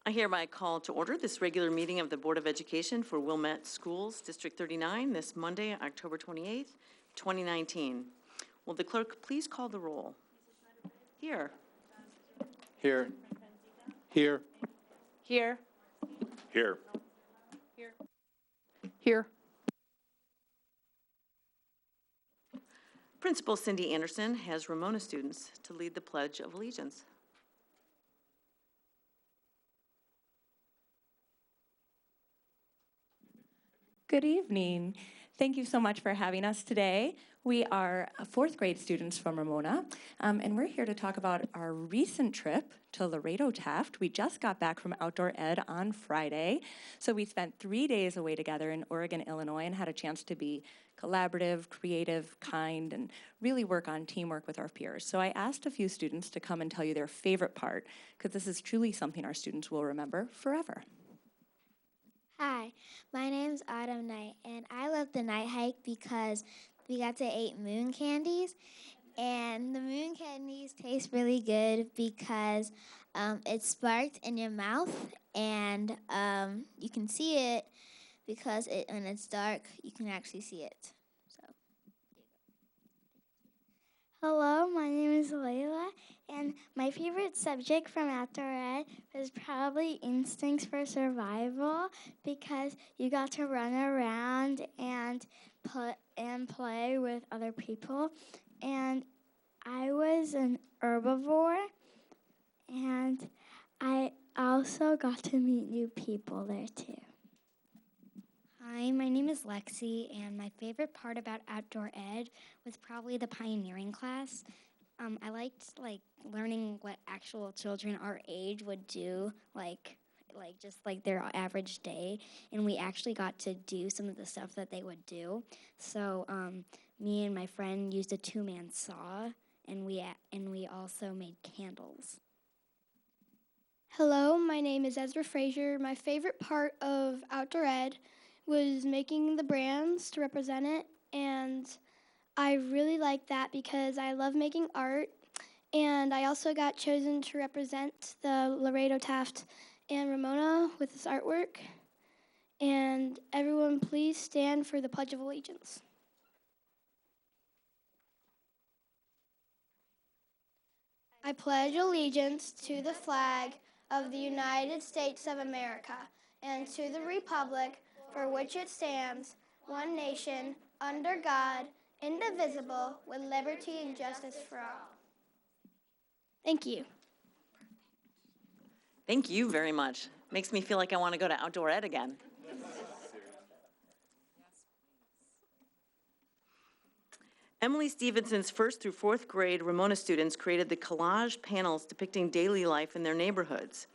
I hereby call to order this regular meeting of the Board of Education for Wilmette Schools, District 39, this Monday, October 28th, 2019. Will the clerk please call the roll? Here. Here. Here. Here. Here. Here. Here. Principal Cindy Anderson has Ramona students to lead the Pledge of Allegiance. Good evening. Thank you so much for having us today. We are fourth grade students from Ramona, and we're here to talk about our recent trip to Laredo Taft. We just got back from outdoor ed on Friday, so we spent 3 days away together in Oregon, Illinois, and had a chance to be collaborative, creative, kind, and really work on teamwork with our peers. So I asked a few students to come and tell you their favorite part, because this is truly something our students will remember forever. Hi, my name's Autumn Knight, and I love the night hike because we got to eat moon candies, and the moon candies taste really good because it's sparked in your mouth, and you can see it because when it's dark, you can actually see it. So, hello, my name is Layla, and my favorite subject from outdoor ed was probably instincts for survival because you got to run around and play with other people. And I was an herbivore, and I also got to meet new people there too. Hi, my name is Lexi, and my favorite part about outdoor ed was probably the pioneering class. I liked learning what actual children our age would do, just their average day, and we actually got to do some of the stuff that they would do. So me and my friend used a 2-man saw, and we also made candles. Hello, my name is Ezra Frazier. My favorite part of outdoor ed was making the brands to represent it, and I really like that because I love making art, and I also got chosen to represent the Laredo Taft and Ramona with this artwork. And everyone please stand for the Pledge of Allegiance. I pledge allegiance to the flag of the United States of America and to the republic for which it stands, one nation, under God, indivisible, with liberty and justice for all. Thank you. Thank you very much. Makes me feel like I want to go to outdoor ed again. Emily Stevenson's 1st through 4th grade Ramona students created the collage panels depicting daily life in their neighborhoods.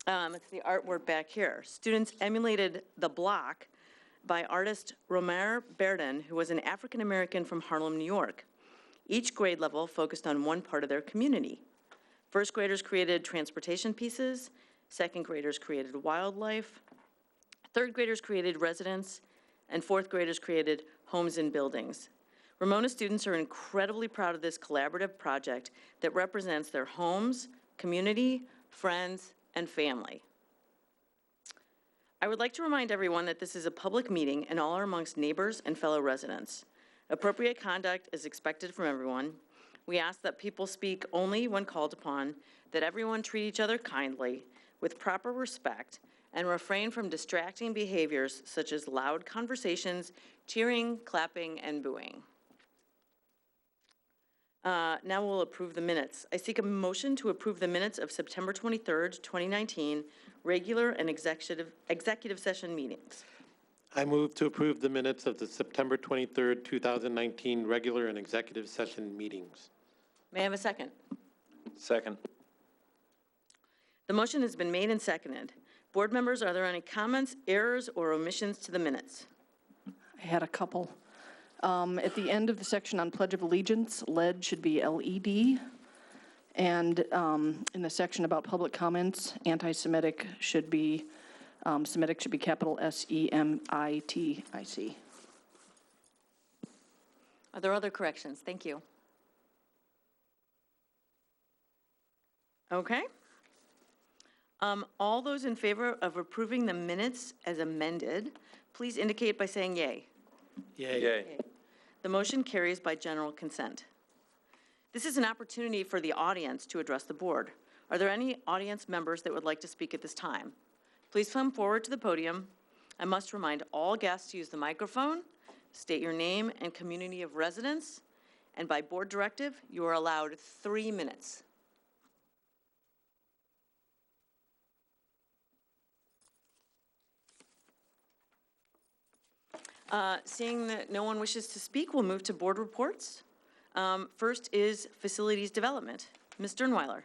It's the artwork back here. Students emulated the block by artist Romer Berden, who was an African-American from Harlem, New York. Each grade level focused on one part of their community. First graders created transportation pieces, second graders created wildlife, third graders created residents, and fourth graders created homes and buildings. Ramona students are incredibly proud of this collaborative project that represents their homes, community, friends, and family. I would like to remind everyone that this is a public meeting and all are amongst neighbors and fellow residents. Appropriate conduct is expected from everyone. We ask that people speak only when called upon, that everyone treat each other kindly, with proper respect, and refrain from distracting behaviors such as loud conversations, cheering, clapping, and booing. Now we'll approve the minutes. I seek a motion to approve the minutes of September 23rd, 2019, regular and executive session meetings. I move to approve the minutes of the September 23rd, 2019 regular and executive session meetings. May I have a second? Second. The motion has been made and seconded. Board members, are there any comments, errors, or omissions to the minutes? I had a couple. At the end of the section on Pledge of Allegiance, LED should be LED. And in the section about public comments, anti-Semitic should be, Semitic should be capital SEMITIC. Are there other corrections? Thank you. Okay. All those in favor of approving the minutes as amended, please indicate by saying yay. Yay. The motion carries by general consent. This is an opportunity for the audience to address the board. Are there any audience members that would like to speak at this time? Please come forward to the podium. I must remind all guests to use the microphone, state your name and community of residence, and by board directive, you are allowed 3 minutes. Seeing that no one wishes to speak, we'll move to board reports. First is facilities development. Ms. Sternweiler.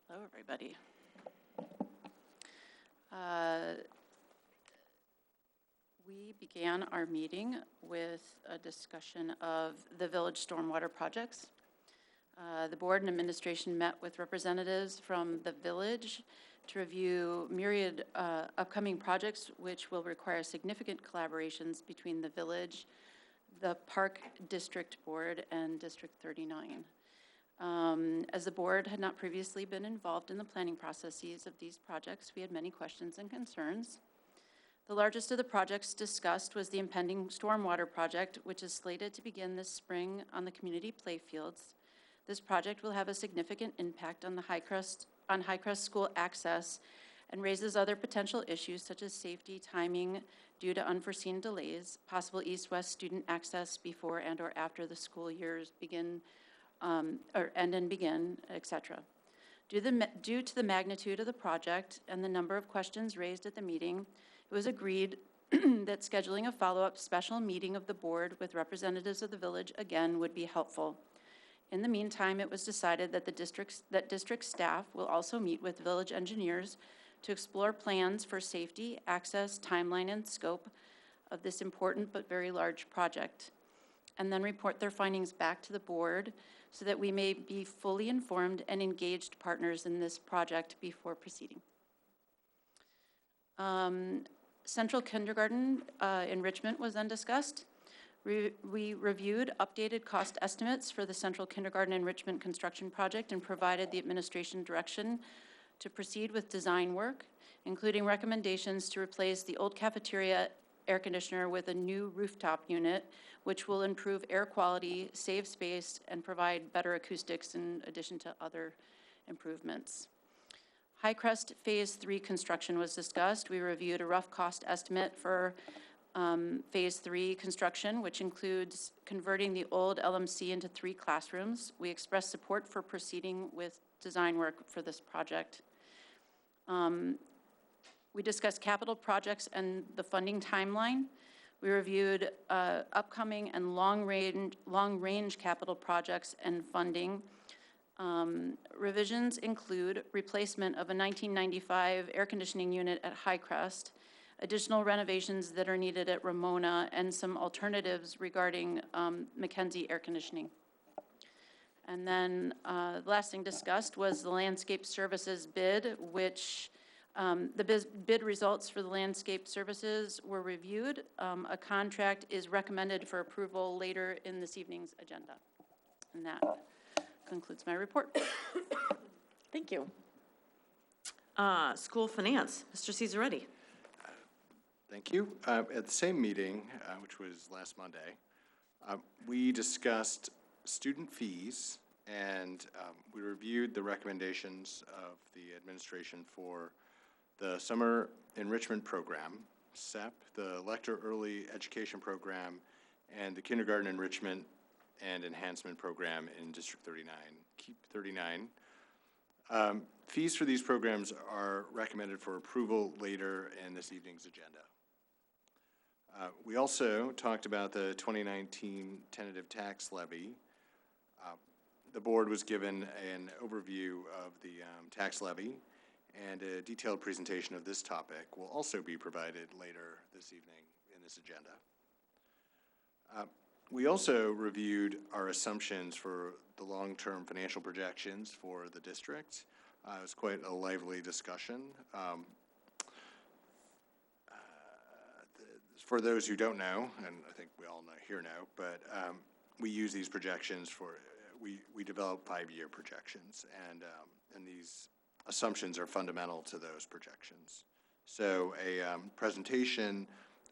Hello, everybody. We began our meeting with a discussion of the village stormwater projects. The board and administration met with representatives from the village to review myriad upcoming projects which will require significant collaborations between the village, the Park District Board, and District 39. As the board had not previously been involved in the planning processes of these projects, we had many questions and concerns. The largest of the projects discussed was the impending stormwater project, which is slated to begin this spring on the community playfields. This project will have a significant impact on Highcrest school access and raises other potential issues such as safety, timing due to unforeseen delays, possible east-west student access before and or after the school years begin end and begin, etc. Due to the magnitude of the project and the number of questions raised at the meeting, it was agreed that scheduling a follow-up special meeting of the board with representatives of the village again would be helpful. In the meantime, it was decided that district staff will also meet with village engineers to explore plans for safety, access, timeline, and scope of this important but very large project, and then report their findings back to the board so that we may be fully informed and engaged partners in this project before proceeding. Central kindergarten enrichment was then discussed. We reviewed updated cost estimates for the Central Kindergarten Enrichment Construction Project and provided the administration direction to proceed with design work, including recommendations to replace the old cafeteria air conditioner with a new rooftop unit, which will improve air quality, save space, and provide better acoustics in addition to other improvements. Highcrest Phase 3 construction was discussed. We reviewed a rough cost estimate for Phase 3 construction, which includes converting the old LMC into 3 classrooms. We expressed support for proceeding with design work for this project. We discussed capital projects and the funding timeline. We reviewed upcoming and long-range capital projects and funding. Revisions include replacement of a 1995 air conditioning unit at Highcrest, additional renovations that are needed at Ramona, and some alternatives regarding Mackenzie air conditioning. And then the last thing discussed was the landscape services bid, which the bid results for the landscape services were reviewed. A contract is recommended for approval later in this evening's agenda. And that concludes my report. Thank you. School finance, Mr. Cesaretti. Thank you. At the same meeting, which was last Monday, we discussed student fees, and we reviewed the recommendations of the administration for the Summer Enrichment Program, SEP, the Lector Early Education Program, and the Kindergarten Enrichment and Enhancement Program in District 39. Keep 39. Fees for these programs are recommended for approval later in this evening's agenda. We also talked about the 2019 tentative tax levy. The board was given an overview of the tax levy, and a detailed presentation of this topic will also be provided later this evening in this agenda. We also reviewed our assumptions for the long-term financial projections for the district. It was quite a lively discussion. As For those who don't know, and I think we all know here now, but we use these projections for, we develop 5-year projections, and these assumptions are fundamental to those projections. So a presentation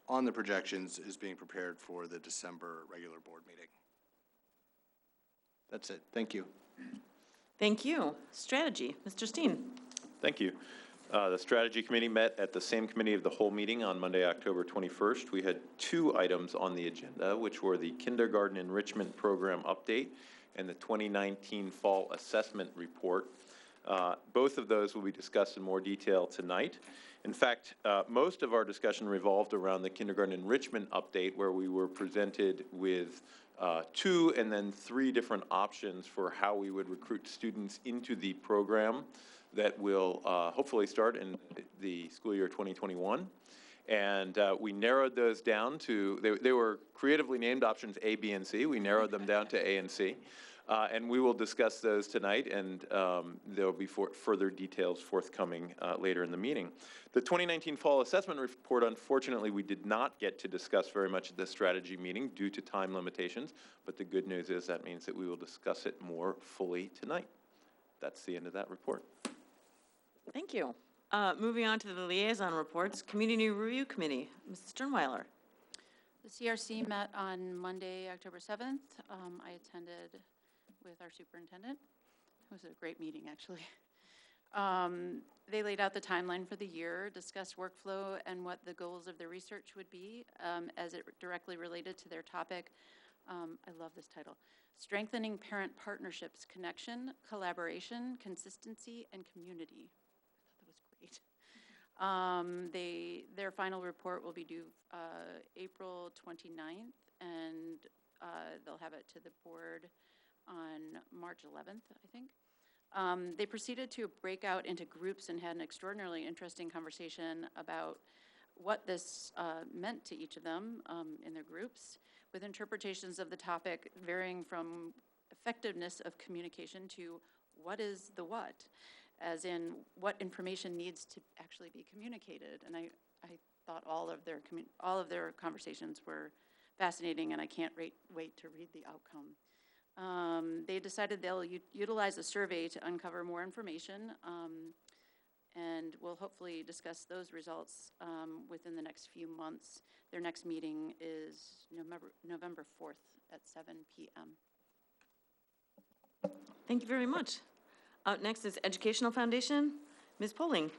on the projections is being prepared for the December regular board meeting. That's it. Thank you. Thank you. Strategy, Mr. Steen. Thank you. The Strategy Committee met at the same committee of the whole meeting on Monday, October 21st. We had 2 items on the agenda, which were the Kindergarten Enrichment Program update and the 2019 Fall Assessment Report. Both of those will be discussed in more detail tonight. In fact, most of our discussion revolved around the Kindergarten Enrichment update, where we were presented with 2 and then 3 different options for how we would recruit students into the program that will hopefully start in the school year 2021. And we narrowed those down to, they were creatively named options A, B, and C. We narrowed them down to A and C. And we will discuss those tonight, and there will be further details forthcoming later in the meeting. The 2019 Fall Assessment Report, unfortunately, we did not get to discuss very much at the strategy meeting due to time limitations, but the good news is that means that we will discuss it more fully tonight. That's the end of that report. Thank you. Moving on to the liaison reports, Community Review Committee, Mrs. Sternweiler. The CRC met on Monday, October 7th. I attended with our superintendent. It was a great meeting, actually. They laid out the timeline for the year, discussed workflow and what the goals of their research would be as it directly related to their topic. I love this title. Strengthening Parent Partnerships, Connection, Collaboration, Consistency, and Community. I thought that was great. Their final report will be due April 29th, and they'll have it to the board on March 11th, I think. They proceeded to break out into groups and had an extraordinarily interesting conversation about what this meant to each of them in their groups, with interpretations of the topic varying from effectiveness of communication to what is the what, as in what information needs to actually be communicated. And I thought all of their conversations were fascinating, and I can't wait to read the outcome. They decided they'll utilize a survey to uncover more information, and we'll hopefully discuss those results within the next few months. Their next meeting is November 4th at 7 p.m. Thank you very much. Next is Educational Foundation, Ms. Poling.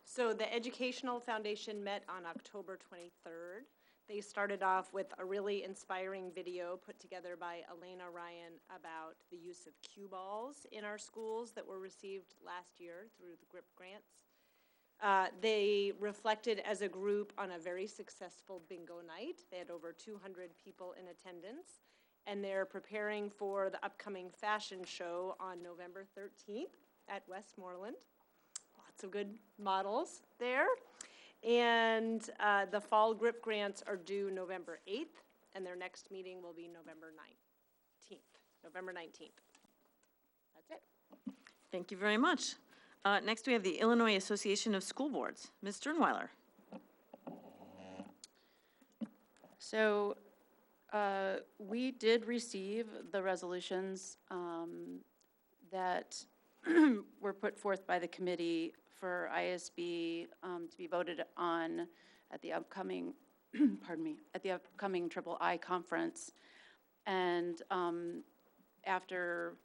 So the Educational Foundation met on October 23rd. They started off with a really inspiring video put together by Elena Ryan about the use of cue balls in our schools that were received last year through the GRIP grants. They reflected as a group on a very successful bingo night. They had over 200 people in attendance, and they're preparing for the upcoming fashion show on November 13th at Westmoreland. Lots of good models there. And the fall GRIP grants are due November 8th, and their next meeting will be November 19th. That's it. Thank you very much. Next, we have the Illinois Association of School Boards, Ms. Sternweiler. So we did receive the resolutions that were put forth by the committee for ISB to be voted on at the upcoming, at the upcoming III conference. And after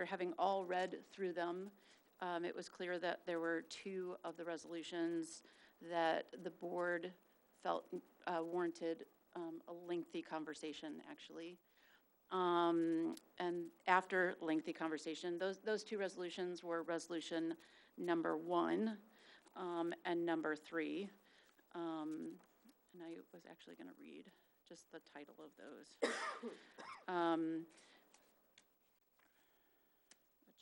having all read through them, it was clear that there were 2 of the resolutions that the board felt warranted a lengthy conversation, actually. And after lengthy conversation, those 2 resolutions were resolution number 1 and number 3. And I was actually going to read just the title of those, which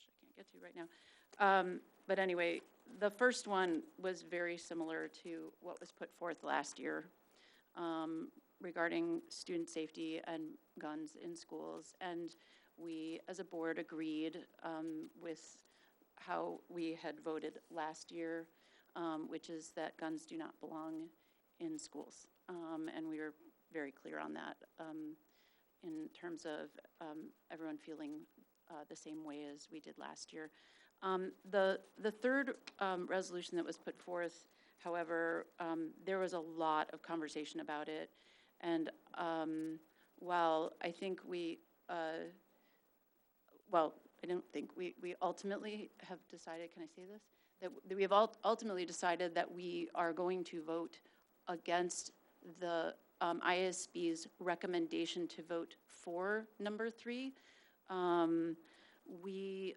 I can't get to right now. But anyway, the first one was very similar to what was put forth last year. Regarding student safety and guns in schools, and we as a board agreed with how we had voted last year, which is that guns do not belong in schools. And we were very clear on that in terms of everyone feeling the same way as we did last year. The third resolution that was put forth, however, there was a lot of conversation about it. And while I think we ultimately have decided, can I say this? That we have ultimately decided that we are going to vote against the ISB's recommendation to vote for number 3. We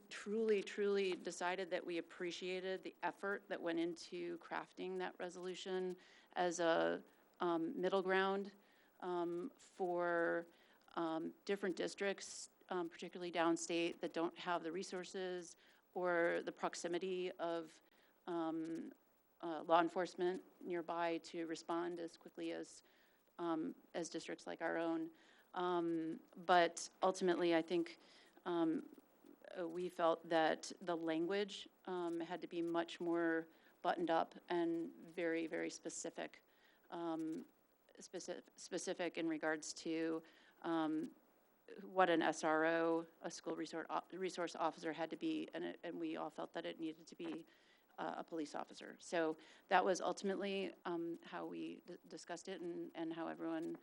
truly decided that we appreciated the effort that went into crafting that resolution as a middle ground for different districts, particularly downstate, that don't have the resources or the proximity of law enforcement nearby to respond as quickly as districts like our own. But ultimately, I think we felt that the language had to be much more buttoned up and very specific, specific in regards to what an SRO, a school resource officer, had to be, and we all felt that it needed to be a police officer. So that was ultimately how we discussed it and how everyone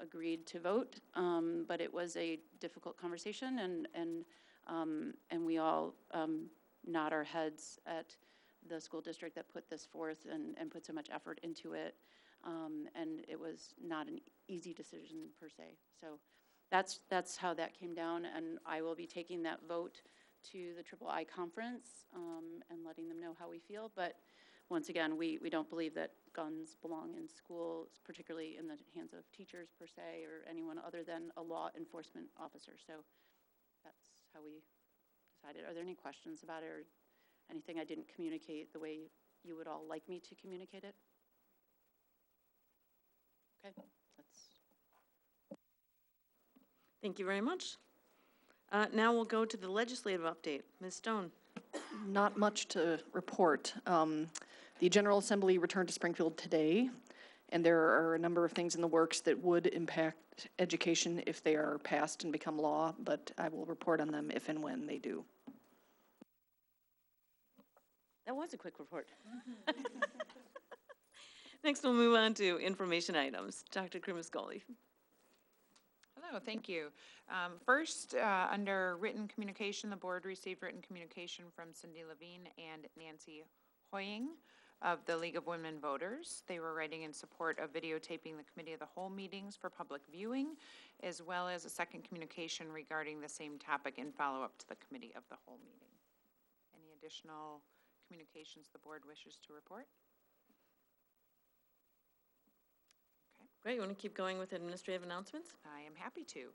agreed to vote. But it was a difficult conversation, and we all nod our heads at the school district that put this forth and put so much effort into it. And it was not an easy decision per se. So that's how that came down, and I will be taking that vote to the III conference and letting them know how we feel. But once again, we don't believe that guns belong in schools, particularly in the hands of teachers per se, or anyone other than a law enforcement officer. So that's how we decided. Are there any questions about it or anything I didn't communicate the way you would all like me to communicate it? Okay, Thank you very much. Now we'll go to the legislative update. Ms. Stone. Not much to report. The General Assembly returned to Springfield today, and there are a number of things in the works that would impact education if they are passed and become law, but I will report on them if and when they do. That was a quick report. Next, we'll move on to information items. Dr. Krimascoli. Hello, thank you. First, under written communication, the board received written communication from Cindy Levine and Nancy Hoying of the League of Women Voters. They were writing in support of videotaping the Committee of the Whole meetings for public viewing, as well as a second communication regarding the same topic in follow-up to the Committee of the Whole meeting. Any additional communications the board wishes to report? Great, you want to keep going with administrative announcements? I am happy to.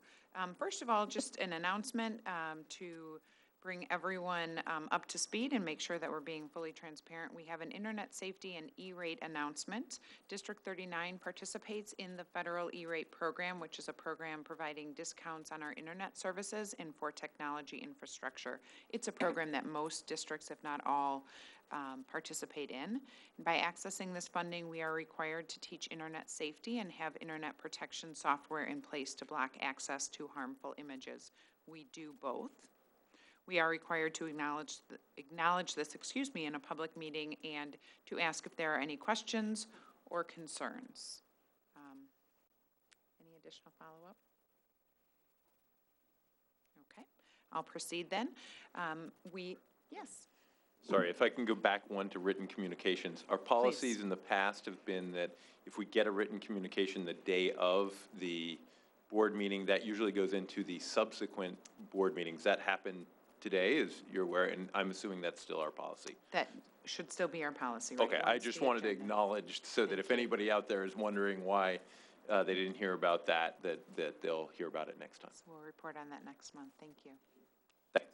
First of all, just an announcement to bring everyone up to speed and make sure that we're being fully transparent. We have an internet safety and E-rate announcement. District 39 participates in the federal E-rate program, which is a program providing discounts on our internet services and for technology infrastructure. It's a program that most districts, if not all, participate in. By accessing this funding, we are required to teach internet safety and have internet protection software in place to block access to harmful images. We do both. We are required to acknowledge this, in a public meeting and to ask if there are any questions or concerns. Any additional follow-up? Okay, I'll proceed then. Yes. Sorry, if I can go back one to written communications. Our policies in the past have been that if we get a written communication the day of the board meeting, that usually goes into the subsequent board meetings. That happened today, as you're aware, and I'm assuming that's still our policy. That should still be our policy. Right? Okay, I just wanted to acknowledge so that if anybody out there is wondering why they didn't hear about that they'll hear about it next time. So we'll report on that next month. Thank you. Thanks.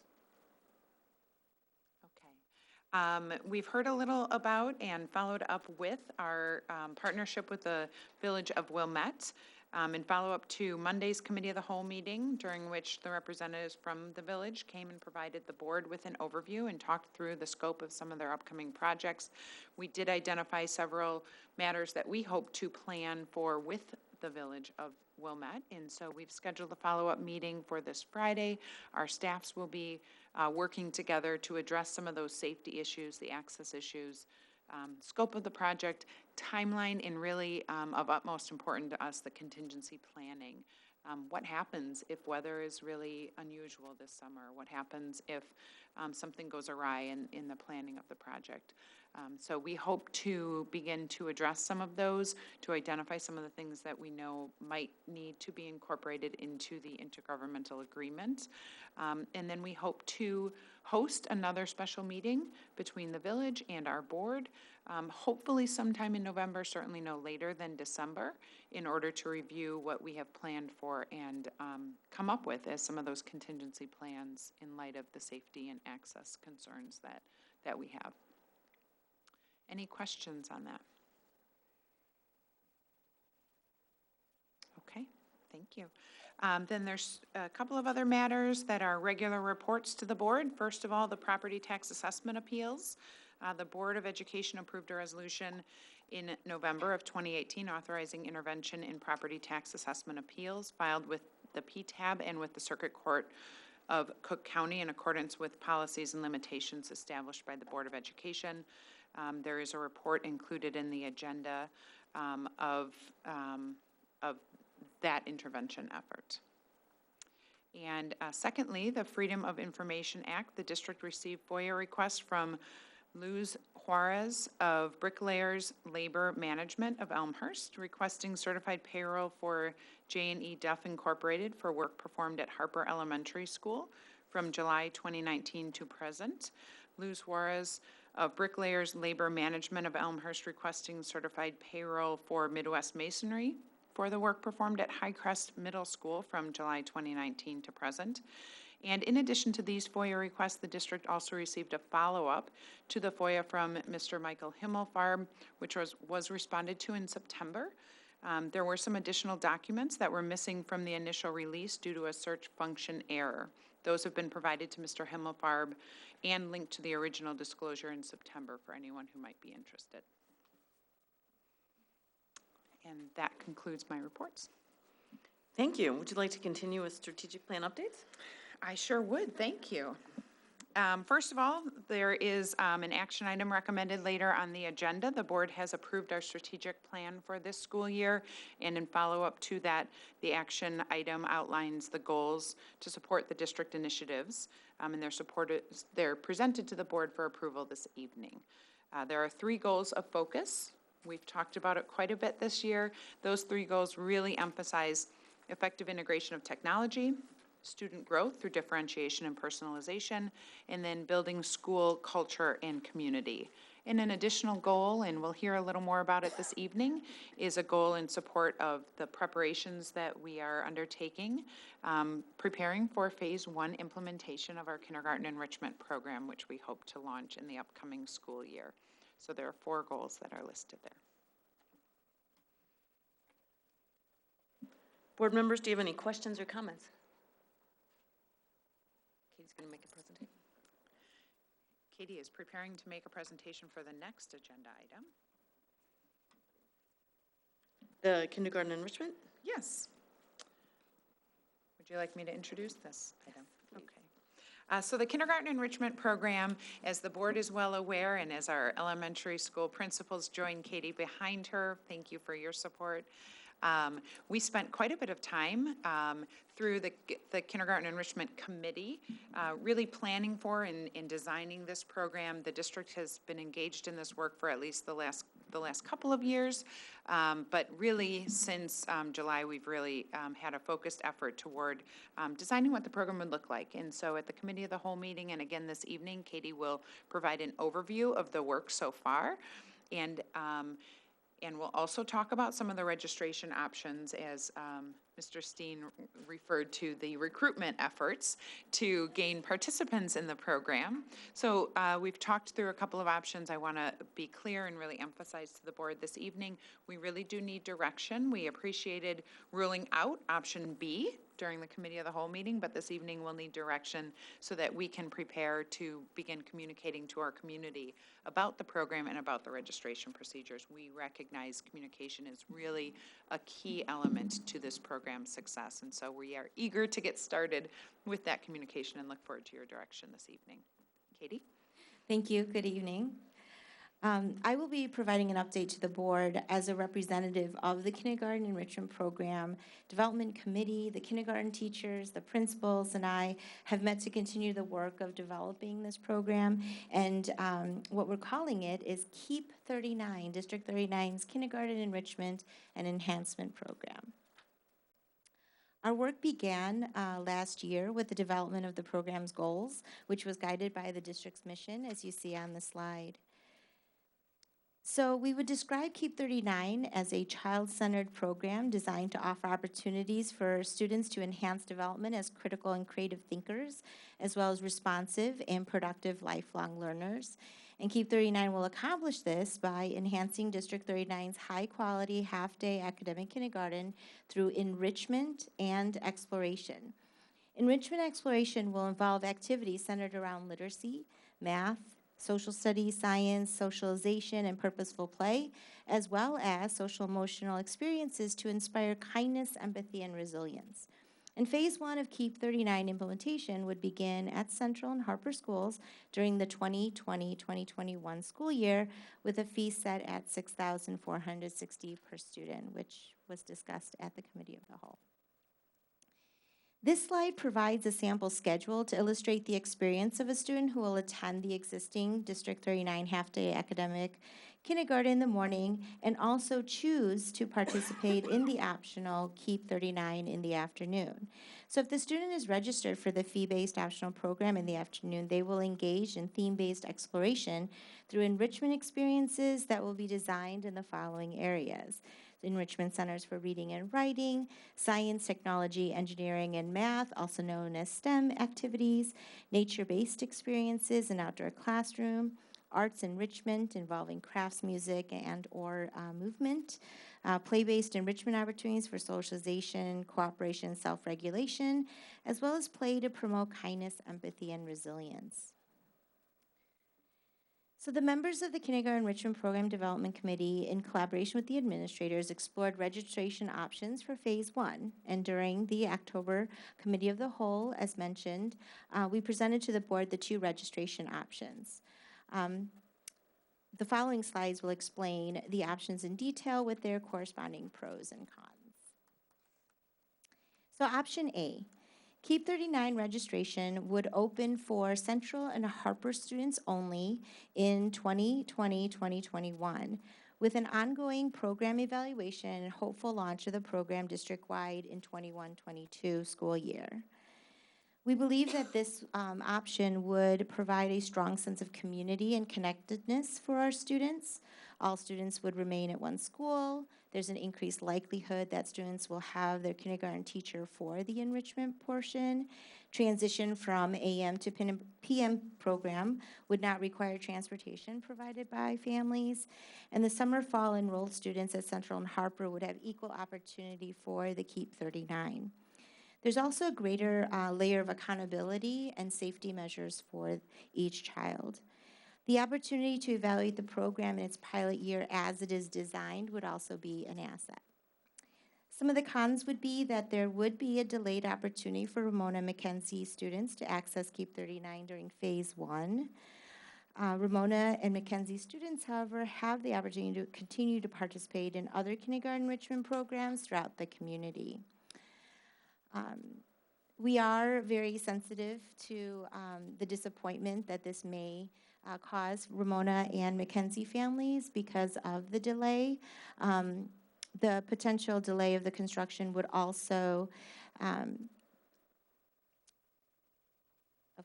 We've heard a little about and followed up with our partnership with the Village of Wilmette. In follow-up to Monday's Committee of the Whole meeting, during which the representatives from the village came and provided the board with an overview and talked through the scope of some of their upcoming projects, we did identify several matters that we hope to plan for with the village of Wilmette. And so we've scheduled a follow-up meeting for this Friday. Our staffs will be working together to address some of those safety issues, the access issues, scope of the project, timeline, and really of utmost importance to us, the contingency planning. What happens if weather is really unusual this summer? What happens if something goes awry in the planning of the project? So we hope to begin to address some of those, to identify some of the things that we know might need to be incorporated into the intergovernmental agreement. And then we hope to host another special meeting between the village and our board, hopefully sometime in November, certainly no later than December, in order to review what we have planned for and come up with as some of those contingency plans in light of the safety and access concerns that we have. Any questions on that? Okay, thank you. Then there's a couple of other matters that are regular reports to the board. First of all, the property tax assessment appeals. The Board of Education approved a resolution in November of 2018 authorizing intervention in property tax assessment appeals filed with the PTAB and with the Circuit Court of Cook County in accordance with policies and limitations established by the Board of Education. There is a report included in the agenda of that intervention effort. And secondly, the Freedom of Information Act, the district received FOIA requests from Luz Juarez of Bricklayers Labor Management of Elmhurst, requesting certified payroll for J&E Duff Incorporated for work performed at Harper Elementary School from July 2019 to present. Luz Juarez of Bricklayers Labor Management of Elmhurst requesting certified payroll for Midwest Masonry for the work performed at Highcrest Middle School from July 2019 to present. And in addition to these FOIA requests, the district also received a follow-up to the FOIA from Mr. Michael Himmelfarb, which was responded to in September. There were some additional documents that were missing from the initial release due to a search function error. Those have been provided to Mr. Himmelfarb and linked to the original disclosure in September for anyone who might be interested. And that concludes my reports. Thank you. Would you like to continue with strategic plan updates? I sure would, thank you. First of all, there is an action item recommended later on the agenda. The board has approved our strategic plan for this school year, and in follow-up to that, the action item outlines the goals to support the district initiatives, and they're presented to the board for approval this evening. There are 3 goals of focus. We've talked about it quite a bit this year. Those 3 goals really emphasize effective integration of technology, student growth through differentiation and personalization, and then building school culture and community. And an additional goal, and we'll hear a little more about it this evening, is a goal in support of the preparations that we are undertaking, preparing for phase 1 implementation of our kindergarten enrichment program, which we hope to launch in the upcoming school year. So there are 4 goals that are listed there. Board members, do you have any questions or comments? Katie's going to make a presentation. Katie is preparing to make a presentation for the next agenda item. The kindergarten enrichment? Yes. Would you like me to introduce this item? Okay. So the kindergarten enrichment program, as the board is well aware, and as our elementary school principals join Katie behind her, thank you for your support. We spent quite a bit of time through the Kindergarten Enrichment Committee, really planning for and designing this program. The district has been engaged in this work for at least the last couple of years, but really since July, we've really had a focused effort toward designing what the program would look like. And so at the Committee of the Whole meeting, and again this evening, Katie will provide an overview of the work so far. And And we'll also talk about some of the registration options as Mr. Steen referred to the recruitment efforts to gain participants in the program. So we've talked through a couple of options. I want to be clear and really emphasize to the board this evening, we really do need direction. We appreciated ruling out option B during the committee of the whole meeting, but this evening we'll need direction so that we can prepare to begin communicating to our community about the program and about the registration procedures. We recognize communication is really a key element to this program's success, and so we are eager to get started with that communication and look forward to your direction this evening. Katie? Thank you. Good evening. I will be providing an update to the board as a representative of the Kindergarten Enrichment Program Development Committee. The kindergarten teachers, the principals, and I have met to continue the work of developing this program. And what we're calling it is KEEP 39, District 39's Kindergarten Enrichment and Enhancement Program. Our work began last year with the development of the program's goals, which was guided by the district's mission, as you see on the slide. So we would describe KEEP 39 as a child-centered program designed to offer opportunities for students to enhance development as critical and creative thinkers, as well as responsive and productive lifelong learners. And KEEP 39 will accomplish this by enhancing District 39's high-quality half-day academic kindergarten through enrichment and exploration. Enrichment exploration will involve activities centered around literacy, math, social studies, science, socialization, and purposeful play, as well as social-emotional experiences to inspire kindness, empathy, and resilience. And phase 1 of KEEP 39 implementation would begin at Central and Harper schools during the 2020-2021 school year with a fee set at $6,460 per student, which was discussed at the Committee of the Whole. This slide provides a sample schedule to illustrate the experience of a student who will attend the existing District 39 half-day academic kindergarten in the morning and also choose to participate in the optional KEEP 39 in the afternoon. So if the student is registered for the fee-based optional program in the afternoon, they will engage in theme-based exploration through enrichment experiences that will be designed in the following areas: enrichment centers for reading and writing, science, technology, engineering, and math, also known as STEM activities, nature-based experiences, an outdoor classroom, arts enrichment involving crafts, music, and/or movement, play-based enrichment opportunities for socialization, cooperation, self-regulation, as well as play to promote kindness, empathy, and resilience. So the members of the Kindergarten Enrichment Program Development Committee, in collaboration with the administrators, explored registration options for phase 1. And during the October Committee of the Whole, as mentioned, we presented to the board the 2 registration options. The following slides will explain the options in detail with their corresponding pros and cons. So option A. KEEP 39 registration would open for Central and Harper students only in 2020-2021, with an ongoing program evaluation and hopeful launch of the program district-wide in 21-22 school year. We believe that this option would provide a strong sense of community and connectedness for our students. All students would remain at one school. There's an increased likelihood that students will have their kindergarten teacher for the enrichment portion. Transition from AM to PM program would not require transportation provided by families. And the summer, fall enrolled students at Central and Harper would have equal opportunity for the KEEP 39. There's also a greater layer of accountability and safety measures for each child. The opportunity to evaluate the program in its pilot year as it is designed would also be an asset. Some of the cons would be that there would be a delayed opportunity for Ramona and Mackenzie students to access KEEP 39 during phase 1. Ramona and Mackenzie students, however, have the opportunity to continue to participate in other kindergarten enrichment programs throughout the community. We are very sensitive to the disappointment that this may cause Ramona and Mackenzie families because of the delay. The potential delay of the construction would also, of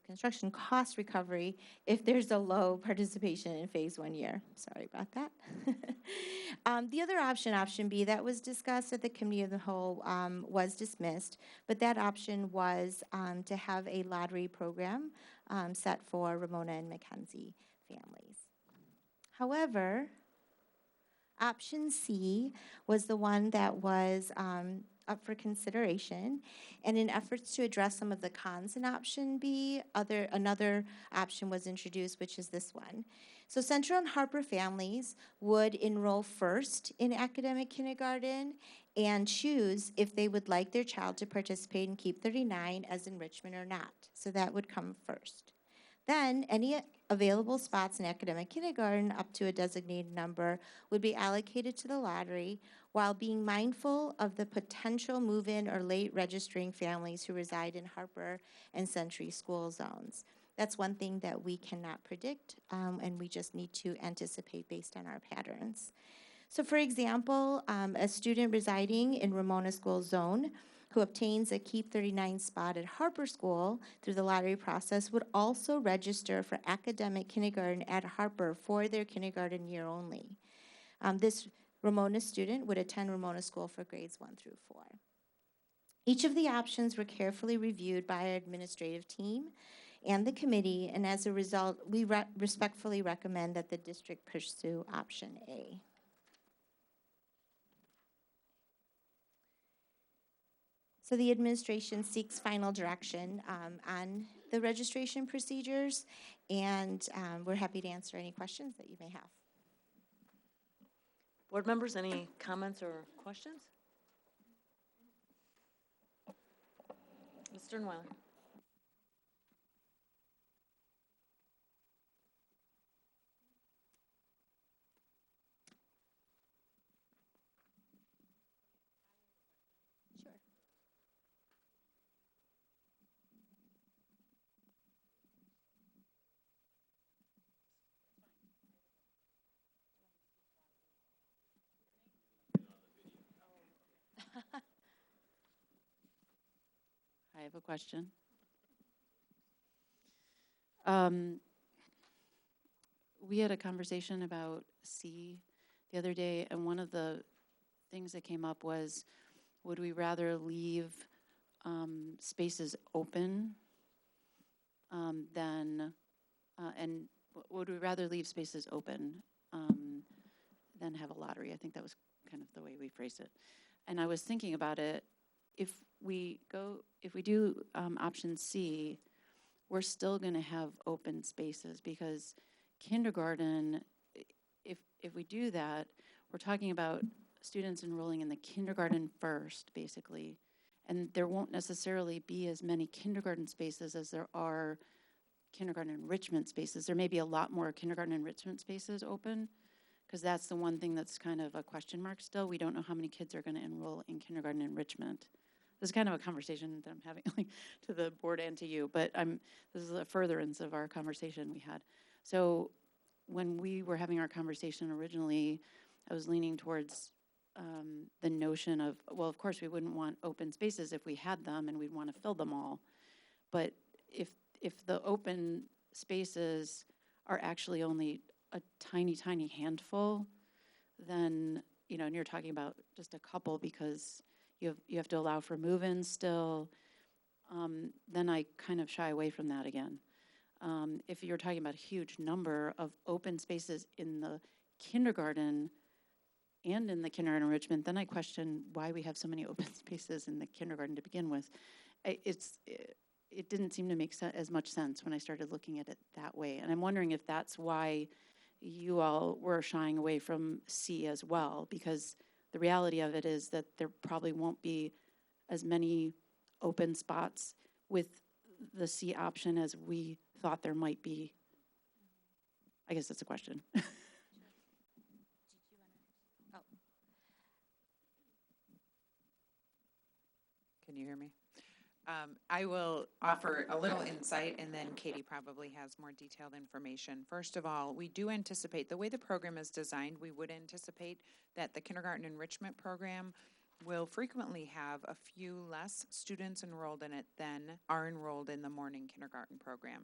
construction cost recovery if there's a low participation in phase 1 year. Sorry about that. The other option, option B, that was discussed at the committee of the whole was dismissed, but that option was to have a lottery program set for Ramona and Mackenzie families. However, option C was the one that was up for consideration, and in efforts to address some of the cons in option B, another option was introduced, which is this one. So Central and Harper families would enroll first in academic kindergarten and choose if they would like their child to participate in Keep 39 as enrichment or not. So that would come first. Then any available spots in academic kindergarten up to a designated number would be allocated to the lottery while being mindful of the potential move-in or late registering families who reside in Harper and Century school zones. That's one thing that we cannot predict, and we just need to anticipate based on our patterns. So for example, a student residing in Ramona School Zone who obtains a Keep 39 spot at Harper School through the lottery process would also register for academic kindergarten at Harper for their kindergarten year only. This Ramona student would attend Ramona School for grades 1 through 4. Each of the options were carefully reviewed by our administrative team and the committee, and as a result, we respectfully recommend that the district pursue option A. So the administration seeks final direction on the registration procedures, and we're happy to answer any questions that you may have. Board members, any comments or questions? Ms. Sternweiler. I have a question. We had a conversation about C the other day, and one of the things that came up was, would we rather leave spaces open and would we rather leave spaces open than have a lottery? I think that was kind of the way we phrased it. And I was thinking about it. If we do option C, we're still going to have open spaces because kindergarten, if we do that, we're talking about students enrolling in the kindergarten first, basically, and there won't necessarily be as many kindergarten spaces as there are kindergarten enrichment spaces. There may be a lot more kindergarten enrichment spaces open, because that's the one thing that's kind of a question mark still. We don't know how many kids are going to enroll in kindergarten enrichment. This is kind of a conversation that I'm having like, to the board and to you, but this is a furtherance of our conversation we had. So when we were having our conversation originally, I was leaning towards the notion of, well, of course we wouldn't want open spaces if we had them and we'd want to fill them all. But if the open spaces are actually only a tiny, tiny handful, then, you know, and you're talking about just a couple because you have to allow for move-ins still, then I kind of shy away from that again. If you're talking about a huge number of open spaces in the kindergarten and in the kindergarten enrichment, then I question why we have so many open spaces in the kindergarten to begin with. It didn't seem to make as much sense when I started looking at it that way. And I'm wondering if that's why you all were shying away from C as well, because the reality of it is that there probably won't be as many open spots with the C option as we thought there might be. I guess that's a question. Can you hear me? I will offer a little insight, and then Katie probably has more detailed information. First of all, we do anticipate, the way the program is designed, we would anticipate that the kindergarten enrichment program will frequently have a few less students enrolled in it than are enrolled in the morning kindergarten program.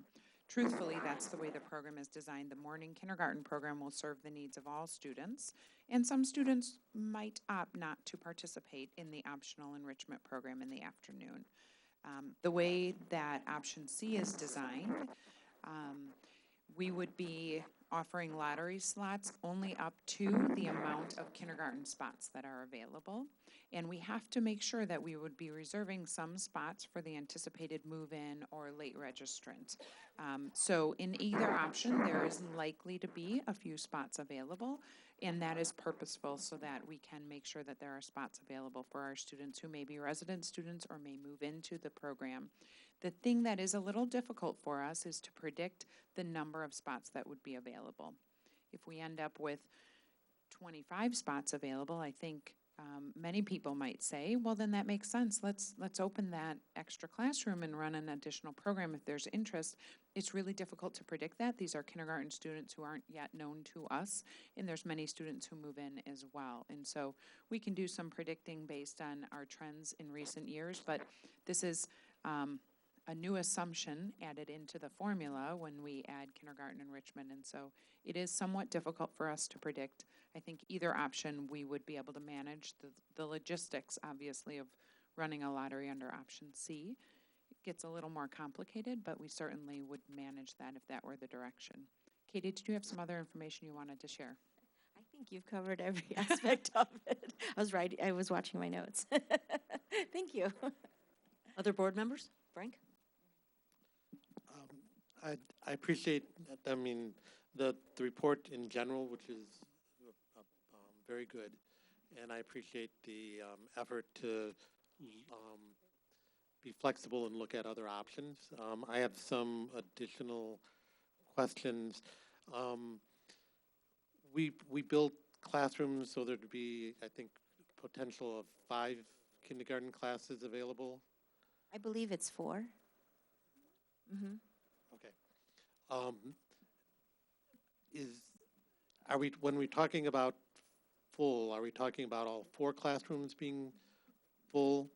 Truthfully, that's the way the program is designed. The morning kindergarten program will serve the needs of all students, and some students might opt not to participate in the optional enrichment program in the afternoon. The way that option C is designed, we would be offering lottery slots only up to the amount of kindergarten spots that are available. And we have to make sure that we would be reserving some spots for the anticipated move-in or late registrant. So in either option, there is likely to be a few spots available, and that is purposeful so that we can make sure that there are spots available for our students who may be resident students or may move into the program. The thing that is a little difficult for us is to predict the number of spots that would be available. If we end up with 25 spots available, I think many people might say, well, then that makes sense. Let's open that extra classroom and run an additional program if there's interest. It's really difficult to predict that. These are kindergarten students who aren't yet known to us, and there's many students who move in as well. And so we can do some predicting based on our trends in recent years, but this is a new assumption added into the formula when we add kindergarten enrichment, and so it is somewhat difficult for us to predict. I think either option we would be able to manage. The logistics, obviously, of running a lottery under option C. It gets a little more complicated, but we certainly would manage that if that were the direction. Katie, did you have some other information you wanted to share? I think you've covered every aspect of it. I was watching my notes. Thank you. Other board members? Frank? I appreciate, I mean, the report in general, which is very good, and I appreciate the effort to be flexible and look at other options. I have some additional questions. We built classrooms so there'd be, I think, potential of 5 kindergarten classes available. I believe it's 4. Mm-hmm. Okay. When we're talking about full, are we talking about all 4 classrooms being full?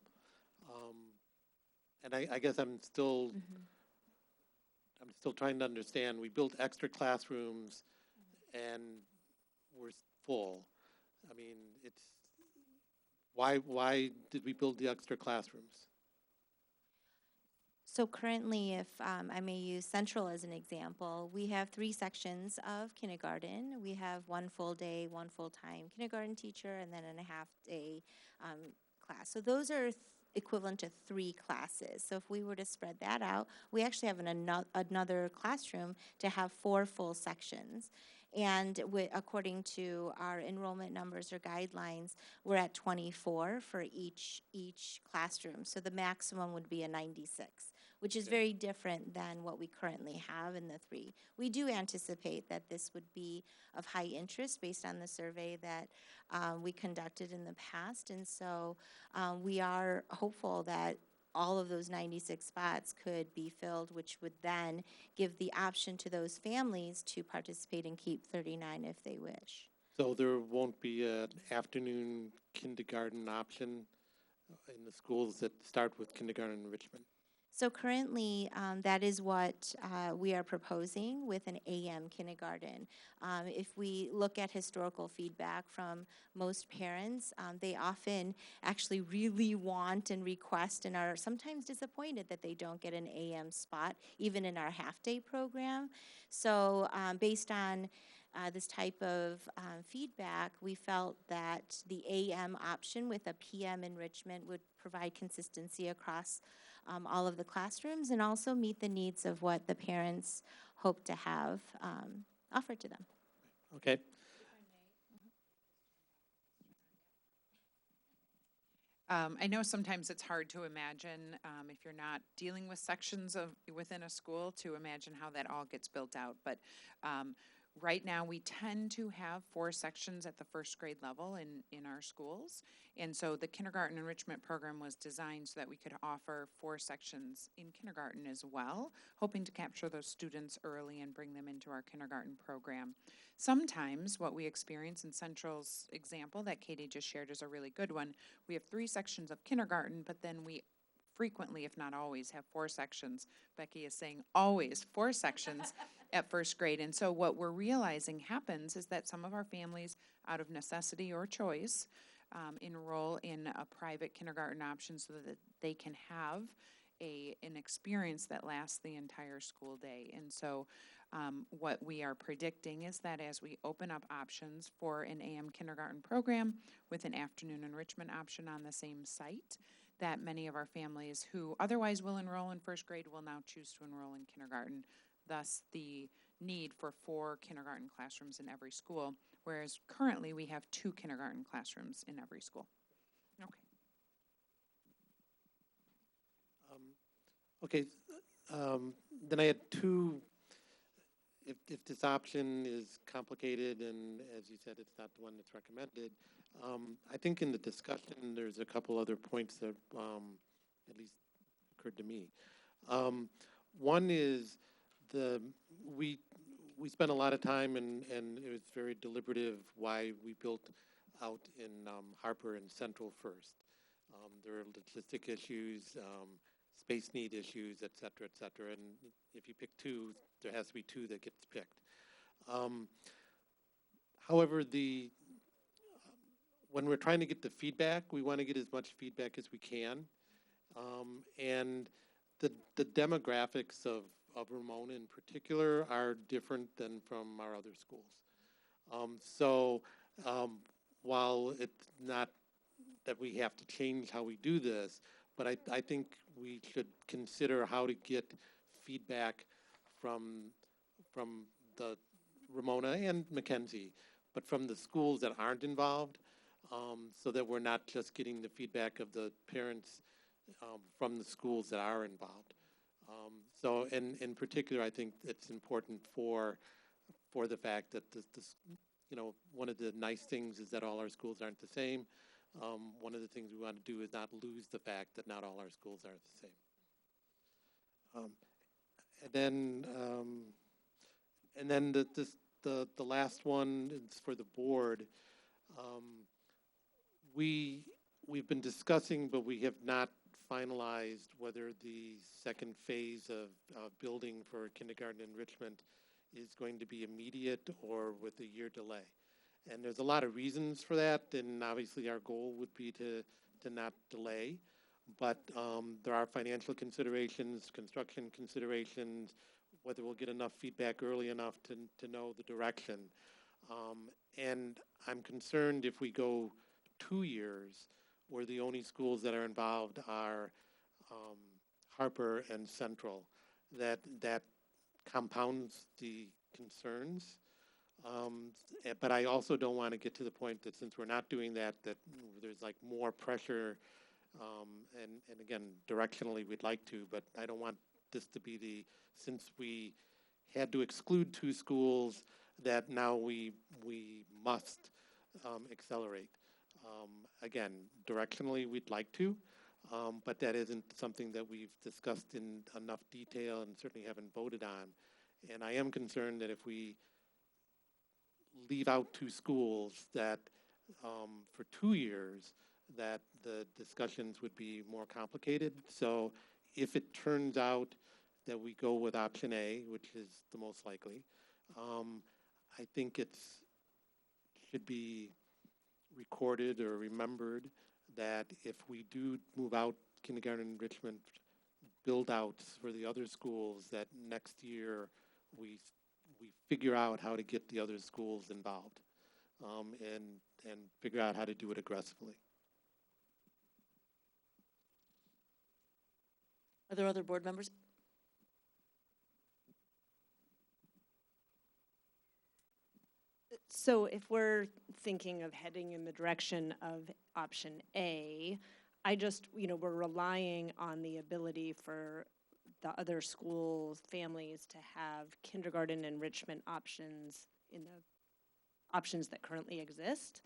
And I guess I'm still trying to understand. We built extra classrooms, and we're full. I mean, it's why did we build the extra classrooms? So currently, if I may use Central as an example, we have 3 sections of kindergarten. We have 1 full day, 1 full-time kindergarten teacher, and then a half-day class. So those are equivalent to 3 classes. So if we were to spread that out, we actually have another classroom to have 4 full sections. And according to our enrollment numbers or guidelines, we're at 24 for each classroom. So the maximum would be a 96, which is very different than what we currently have in the 3. We do anticipate that this would be of high interest based on the survey that we conducted in the past. And so we are hopeful that all of those 96 spots could be filled, which would then give the option to those families to participate and keep 39 if they wish. So there won't be an afternoon kindergarten option in the schools that start with kindergarten enrichment? So currently, that is what we are proposing with an AM kindergarten. If we look at historical feedback from most parents, they often actually really want and request and are sometimes disappointed that they don't get an AM spot, even in our half-day program. So based on this type of feedback, we felt that the AM option with a PM enrichment would provide consistency across all of the classrooms and also meet the needs of what the parents hope to have offered to them. Okay. I know sometimes it's hard to imagine if you're not dealing with sections within a school to imagine how that all gets built out, but Right now, we tend to have 4 sections at the first grade level in our schools. And so the kindergarten enrichment program was designed so that we could offer 4 sections in kindergarten as well, hoping to capture those students early and bring them into our kindergarten program. Sometimes what we experience in Central's example that Katie just shared is a really good one. We have 3 sections of kindergarten, but then we frequently, if not always, have 4 sections. Becky is saying always 4 sections at first grade. And so what we're realizing happens is that some of our families, out of necessity or choice, enroll in a private kindergarten option so that they can have an experience that lasts the entire school day. And so what we are predicting is that as we open up options for an AM kindergarten program with an afternoon enrichment option on the same site, that many of our families who otherwise will enroll in first grade will now choose to enroll in kindergarten, thus the need for 4 kindergarten classrooms in every school, whereas currently we have 2 kindergarten classrooms in every school. Okay. Okay, then I had 2, if this option is complicated and, as you said, it's not the one that's recommended, I think in the discussion there's a couple other points that at least occurred to me. One is we spent a lot of time and it was very deliberative why we built out in Harper and Central first. There are logistic issues, space need issues, et cetera, and if you pick 2, there has to be 2 that gets picked. However, when we're trying to get the feedback, we want to get as much feedback as we can, and the demographics of Ramona in particular are different than from our other schools. So while it's not that we have to change how we do this, but I think we should consider how to get feedback from the Ramona and Mackenzie, but from the schools that aren't involved, so that we're not just getting the feedback of the parents from the schools that are involved. So in particular, I think it's important for the fact that this, one of the nice things is that all our schools aren't the same. One of the things we want to do is not lose the fact that not all our schools are the same. And then the last one is for the board. We've been discussing, but we have not finalized whether the second phase of building for kindergarten enrichment is going to be immediate or with a year delay. And there's a lot of reasons for that, and obviously our goal would be to not delay, but there are financial considerations, construction considerations, whether we'll get enough feedback early enough to know the direction. And I'm concerned if we go 2 years, where the only schools that are involved are Harper and Central, that compounds the concerns. But I also don't want to get to the point that since we're not doing that there's like more pressure, and again, directionally we'd like to, but I don't want this to be since we had to exclude 2 schools, that now we must accelerate. Again, directionally we'd like to, but that isn't something that we've discussed in enough detail and certainly haven't voted on. And I am concerned that if we leave out 2 schools, that for 2 years, that the discussions would be more complicated. So if it turns out that we go with option A, which is the most likely, I think it should be recorded or remembered that if we do move out kindergarten enrichment build outs for the other schools, that next year we figure out how to get the other schools involved, and figure out how to do it aggressively. Are there other board members? So if we're thinking of heading in the direction of option A, we're relying on the ability for the other schools, families to have kindergarten enrichment options in the options that currently exist.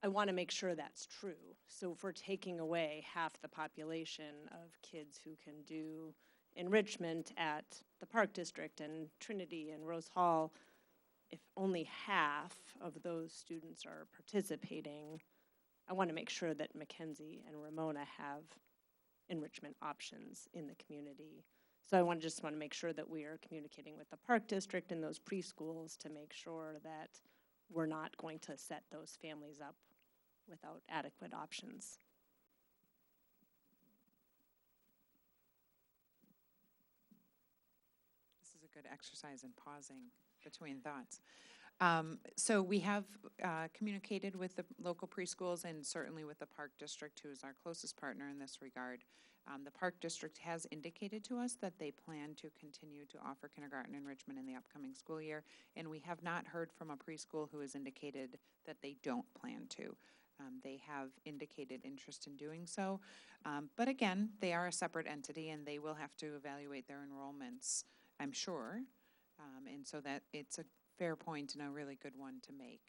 I want to make sure that's true. So if we're taking away half the population of kids who can do enrichment at the Park District and Trinity and Rose Hall, if only half of those students are participating, I want to make sure that Mackenzie and Ramona have enrichment options in the community. So I just want to make sure that we are communicating with the Park District and those preschools to make sure that we're not going to set those families up without adequate options. This is a good exercise in pausing between thoughts. So we have communicated with the local preschools and certainly with the Park District, who is our closest partner in this regard. The Park District has indicated to us that they plan to continue to offer kindergarten enrichment in the upcoming school year, and we have not heard from a preschool who has indicated that they don't plan to. They have indicated interest in doing so, but again, they are a separate entity and they will have to evaluate their enrollments, I'm sure, and so that it's a fair point and a really good one to make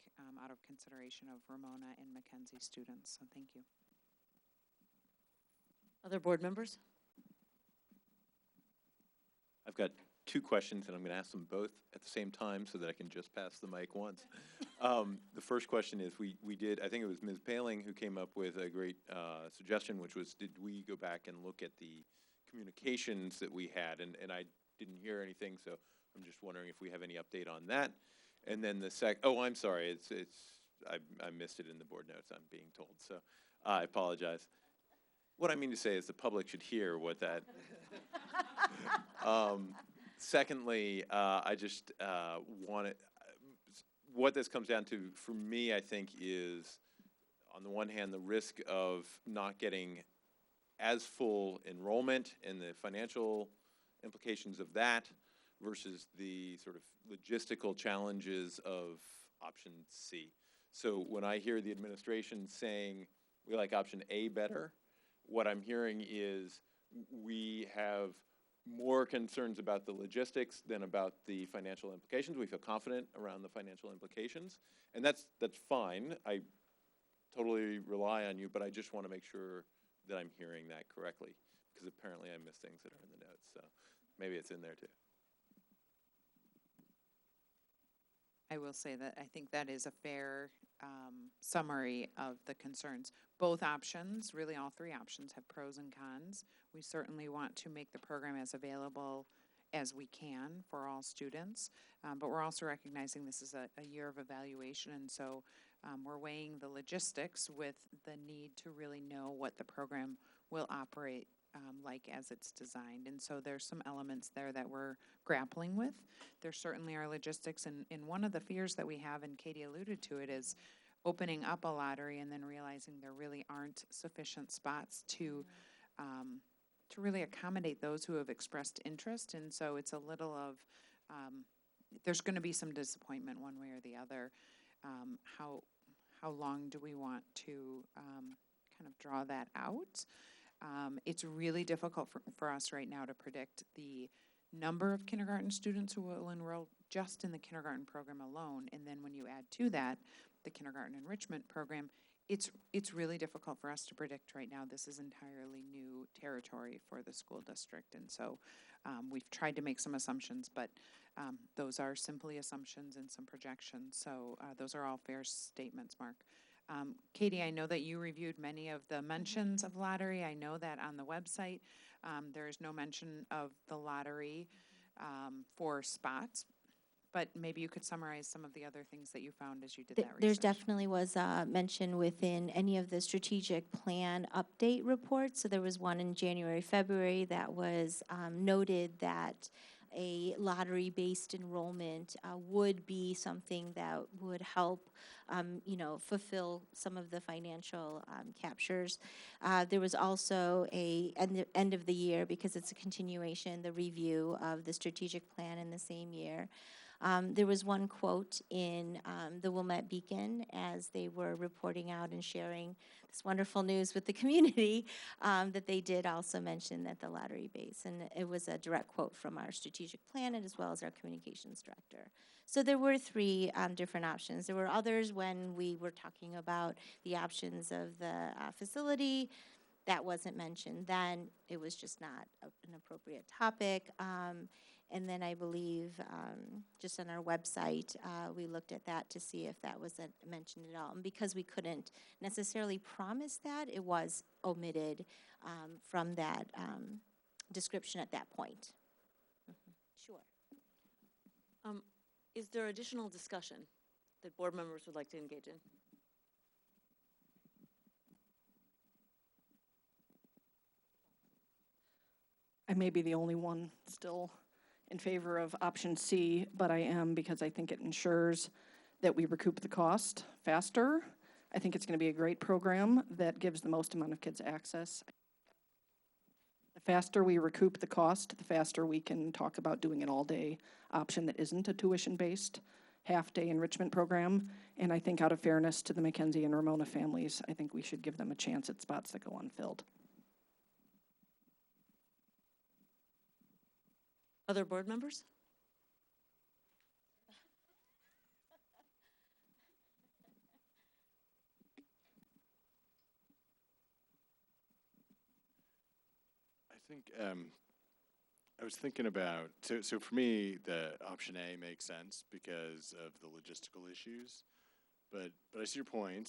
out of consideration of Ramona and Mackenzie students, so thank you. Other board members? I've got two questions, and I'm going to ask them both at the same time so that I can just pass the mic once. The first question is, we did, I think it was Ms. Paling who came up with a great suggestion, which was, did we go back and look at the communications that we had? And I didn't hear anything, so I'm just wondering if we have any update on that. And then the I'm sorry, I missed it in the board notes, I'm being told, so I apologize. What I mean to say is the public should hear what that. Secondly, I just wanted, what this comes down to for me, I think, is on the one hand, the risk of not getting as full enrollment and the financial implications of that versus the sort of logistical challenges of option C. So when I hear the administration saying we like option A better, what I'm hearing is we have more concerns about the logistics than about the financial implications. We feel confident around the financial implications, and that's fine. I totally rely on you, but I just want to make sure that I'm hearing that correctly, because apparently I missed things that are in the notes, so maybe it's in there too. I will say that I think that is a fair summary of the concerns. Both options, really all three options, have pros and cons. We certainly want to make the program as available as we can for all students, but we're also recognizing this is a year of evaluation, and so we're weighing the logistics with the need to really know what the program will operate like as it's designed. And so there's some elements there that we're grappling with. There certainly are logistics, and one of the fears that we have, and Katie alluded to it, is opening up a lottery and then realizing there really aren't sufficient spots to really accommodate those who have expressed interest. And so it's a little of, there's going to be some disappointment one way or the other. How long do we want to kind of draw that out? It's really difficult for us right now to predict the number of kindergarten students who will enroll just in the kindergarten program alone. And then when you add to that the kindergarten enrichment program, it's really difficult for us to predict right now. This is entirely new territory for the school district. And so we've tried to make some assumptions, but those are simply assumptions and some projections. So those are all fair statements, Mark. Katie, I know that you reviewed many of the mentions of lottery. I know that on the website there is no mention of the lottery for spots, but maybe you could summarize some of the other things that you found as you did that research. There's definitely was mention within any of the strategic plan update reports. So there was one in January, February that was noted that a lottery-based enrollment would be something that would help, fulfill some of the financial captures. There was also a end of the year, because it's a continuation, the review of the strategic plan in the same year. There was one quote in the Wilmette Beacon as they were reporting out and sharing this wonderful news with the community that they did also mention that the lottery base, and it was a direct quote from our strategic plan and as well as our communications director. So there were three different options. There were others when we were talking about the options of the facility. That wasn't mentioned then. It was just not an appropriate topic. And then I believe just on our website, we looked at that to see if that was mentioned at all. And because we couldn't necessarily promise that, it was omitted from that description at that point. Sure. Is there additional discussion that board members would like to engage in? I may be the only one still in favor of option C, but I am because I think it ensures that we recoup the cost faster. I think it's going to be a great program that gives the most amount of kids access. The faster we recoup the cost, the faster we can talk about doing an all-day option that isn't a tuition-based half-day enrichment program. And I think out of fairness to the Mackenzie and Ramona families, I think we should give them a chance at spots that go unfilled. Other board members? I think I was thinking about, so for me, the option A makes sense because of the logistical issues, but I see your point,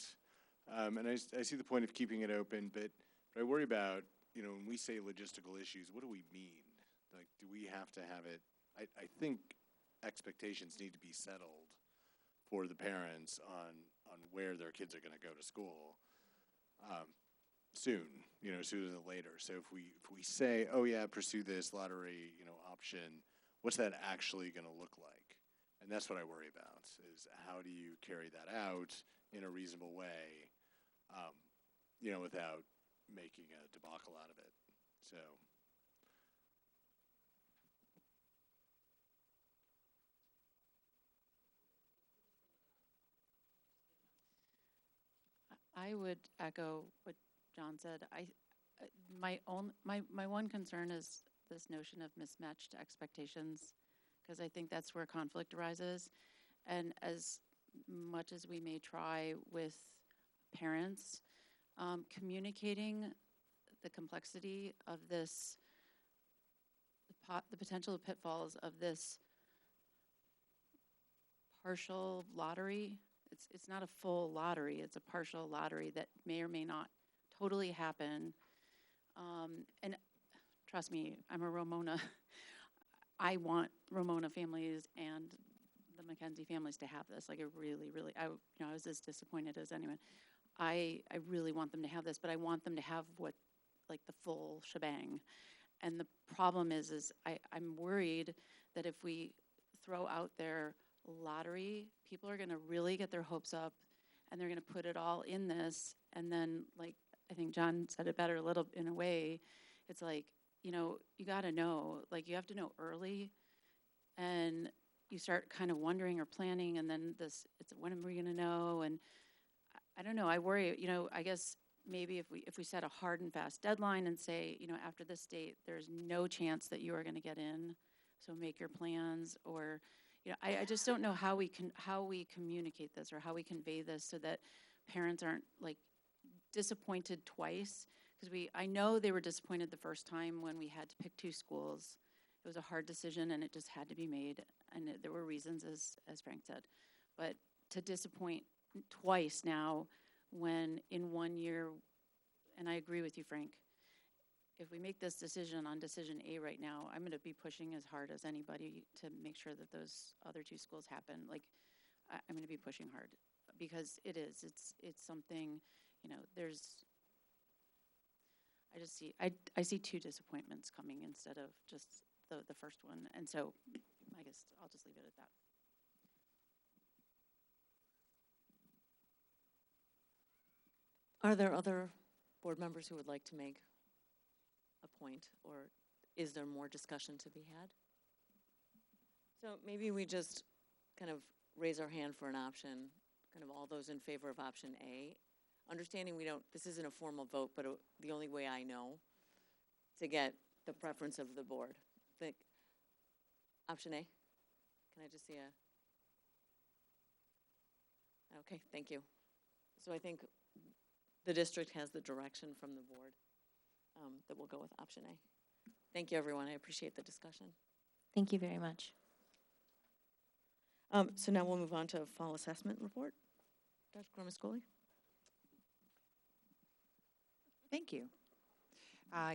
and I see the point of keeping it open, but I worry about, when we say logistical issues, what do we mean? Like, do we have to have it? I think expectations need to be settled for the parents on where their kids are going to go to school soon, sooner than later. So if we say, oh yeah, pursue this lottery, option, what's that actually going to look like? And that's what I worry about, is how do you carry that out in a reasonable way, without making a debacle out of it. So. I would echo what John said. My one concern is this notion of mismatched expectations, because I think that's where conflict arises. And as much as we may try with parents, communicating the complexity of this, the potential pitfalls of this partial lottery. It's not a full lottery, it's a partial lottery that may or may not totally happen. And trust me, I'm a Ramona. I want Ramona families and the Mackenzie families to have this. Like, I really, I was as disappointed as anyone. I really want them to have this, but I want them to have the full shebang. And the problem is I'm worried that if we throw out their lottery, people are going to really get their hopes up and they're going to put it all in this, and then, like, I think John said it better a little in a way, it's like, you got to know, like, you have to know early, and you start kind of wondering or planning, and then it's when are we going to know? And I don't know, I worry, I guess maybe if we set a hard and fast deadline and say, after this date there's no chance that you are going to get in, so make your plans. Or I just don't know how we communicate this or how we convey this so that parents aren't like disappointed twice. Because I know they were disappointed the first time when we had to pick two schools. It was a hard decision and it just had to be made, and there were reasons, as Frank said. But to disappoint twice now, when in 1 year, and I agree with you, Frank, if we make this decision on decision A right now, I'm going to be pushing as hard as anybody to make sure that those other two schools happen. Like, I'm going to be pushing hard because it's something, I see two disappointments coming instead of just the first one. And so I guess I'll just leave it at that. Are there other board members who would like to make a point, or is there more discussion to be had? So maybe we just kind of raise our hand for an option, kind of all those in favor of option A. Understanding this isn't a formal vote, but the only way I know to get the preference of the board. Think, option A? Can I just see a? Okay, thank you. So I think the district has the direction from the board that we'll go with option A. Thank you, everyone. I appreciate the discussion. Thank you very much. So now we'll move on to fall assessment report. Dr. Gromascoli. Thank you.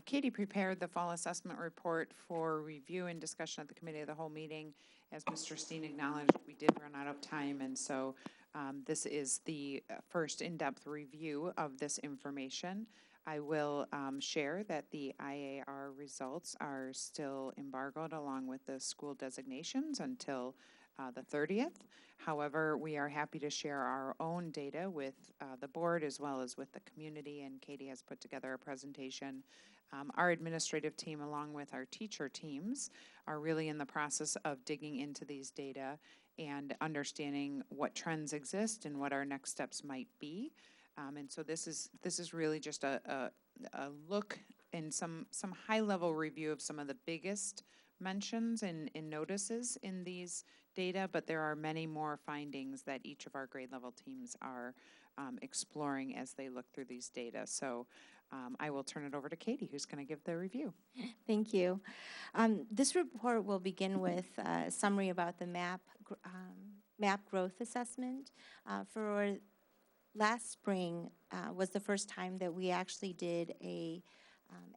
Katie prepared the fall assessment report for review and discussion at the committee of the whole meeting. As Mr. Steen acknowledged, we did run out of time, and so this is the first in-depth review of this information. I will share that the IAR results are still embargoed along with the school designations until the 30th. However, we are happy to share our own data with the board as well as with the community, and Katie has put together a presentation. Our administrative team, along with our teacher teams, are really in the process of digging into these data and understanding what trends exist and what our next steps might be. And so this is really just a look and some high-level review of some of the biggest mentions and notices in these data, but there are many more findings that each of our grade level teams are exploring as they look through these data. So I will turn it over to Katie, who's going to give the review. Thank you. This report will begin with a summary about the MAP growth assessment. For last spring was the first time that we actually did a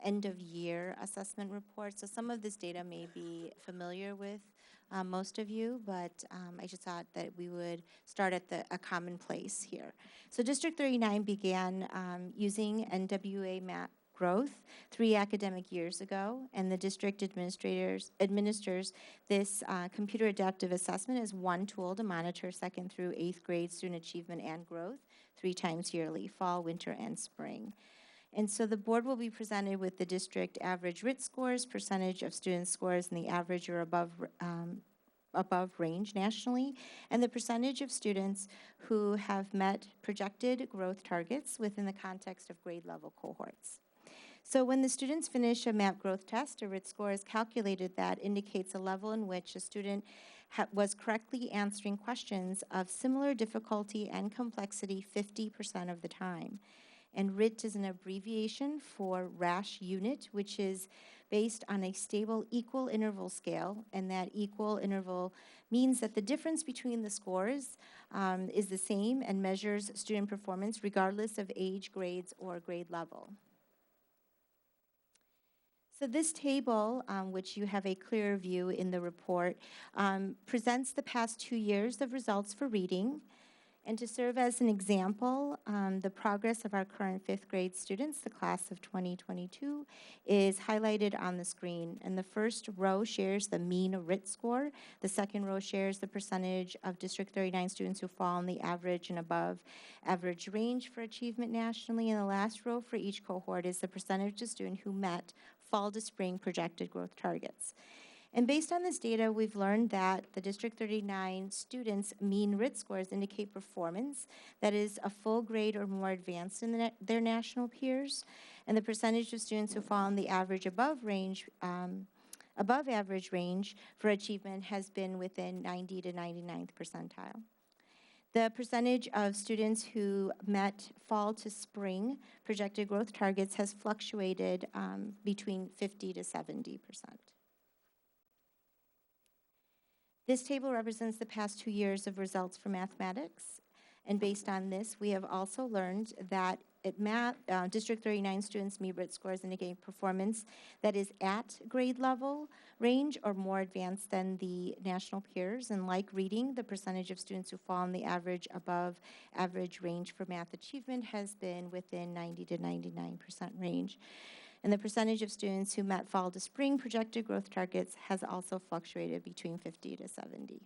end-of-year assessment report. So some of this data may be familiar with most of you, but I just thought that we would start at a common place here. So District 39 began using NWA MAP growth 3 academic years ago, and the district administers this computer adaptive assessment as one tool to monitor 2nd through 8th grade student achievement and growth 3 times yearly, fall, winter, and spring. And so the board will be presented with the district average RIT scores, percentage of student scores in the average or above range nationally, and the percentage of students who have met projected growth targets within the context of grade level cohorts. So when the students finish a MAP growth test, a RIT score is calculated that indicates a level in which a student was correctly answering questions of similar difficulty and complexity 50% of the time. And RIT is an abbreviation for RASH unit, which is based on a stable equal interval scale, and that equal interval means that the difference between the scores is the same and measures student performance regardless of age, grades, or grade level. So this table, which you have a clear view in the report, presents the past 2 years of results for reading. And to serve as an example, the progress of our current 5th grade students, the class of 2022, is highlighted on the screen. And the first row shares the mean RIT score. The second row shares the percentage of District 39 students who fall in the average and above average range for achievement nationally. And the last row for each cohort is the percentage of students who met fall to spring projected growth targets. And based on this data, we've learned that the District 39 students' mean RIT scores indicate performance that is a full grade or more advanced than their national peers. And the percentage of students who fall in the average above average range for achievement has been within 90 to 99th percentile. The percentage of students who met fall to spring projected growth targets has fluctuated between 50 to 70%. This table represents the past 2 years of results for mathematics, and based on this, we have also learned that at District 39 students' mean RIT scores indicate performance that is at grade level range or more advanced than the national peers, and like reading, the percentage of students who fall in the average above average range for math achievement has been within 90 to 99% range. And the percentage of students who met fall to spring projected growth targets has also fluctuated between 50 to 70%.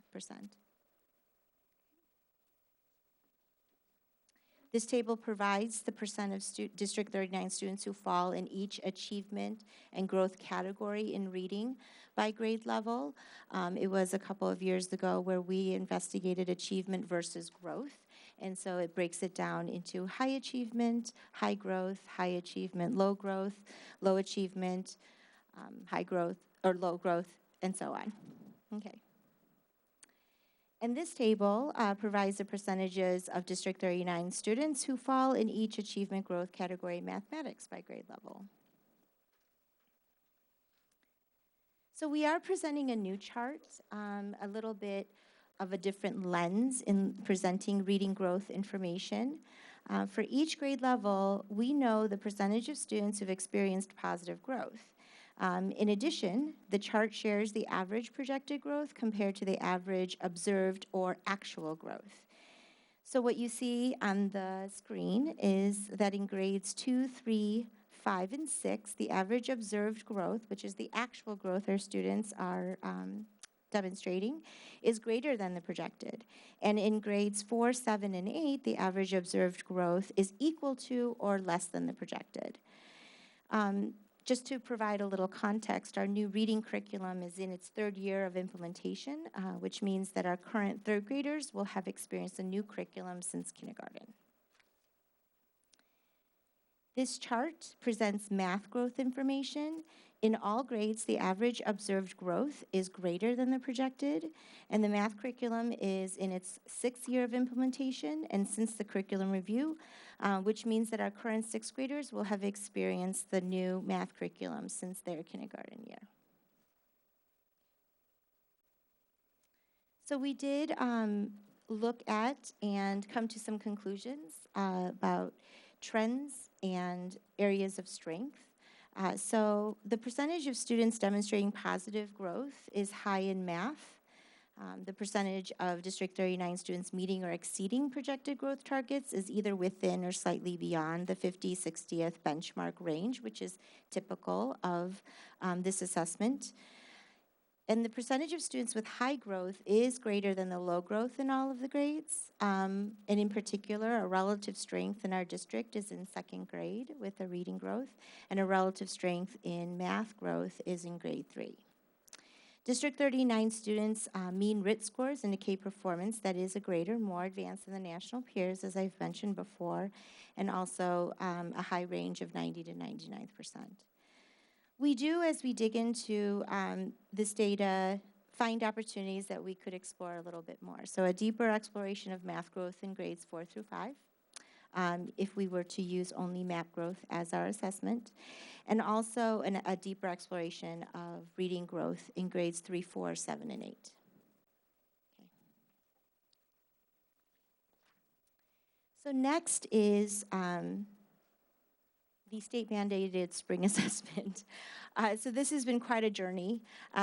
This table provides the percent of District 39 students who fall in each achievement and growth category in reading by grade level. It was a couple of years ago where we investigated achievement versus growth. And so it breaks it down into high achievement, high growth, high achievement, low growth, low achievement, high growth, or low growth, and so on. Okay. And this table provides the percentages of District 39 students who fall in each achievement growth category in mathematics by grade level. So we are presenting a new chart, a little bit of a different lens in presenting reading growth information. For each grade level, we know the percentage of students who've experienced positive growth. In addition, the chart shares the average projected growth compared to the average observed or actual growth. So what you see on the screen is that in grades 2, 3, 5, and 6, the average observed growth, which is the actual growth our students are demonstrating, is greater than the projected. And in grades 4, 7, and 8, the average observed growth is equal to or less than the projected. Just to provide a little context, our new reading curriculum is in its 3rd year of implementation, which means that our current 3rd graders will have experienced a new curriculum since kindergarten. This chart presents math growth information. In all grades, the average observed growth is greater than the projected, and the math curriculum is in its 6th year of implementation, and since the curriculum review, which means that our current 6th graders will have experienced the new math curriculum since their kindergarten year. So we did look at and come to some conclusions about trends and areas of strength. So the percentage of students demonstrating positive growth is high in math. The percentage of District 39 students meeting or exceeding projected growth targets is either within or slightly beyond the 50/60th benchmark range, which is typical of this assessment. And the percentage of students with high growth is greater than the low growth in all of the grades. And in particular, a relative strength in our district is in 2nd grade with a reading growth, and a relative strength in math growth is in grade 3. District 39 students' mean RIT scores indicate performance that is a greater, more advanced than the national peers, as I've mentioned before, and also a high range of 90 to 99%. We do, as we dig into this data, find opportunities that we could explore a little bit more. So a deeper exploration of math growth in grades 4 through 5, if we were to use only map growth as our assessment, and also a deeper exploration of reading growth in grades 3, 4, 7, and 8. Okay. So next is the state-mandated spring assessment. So this has been quite a journey.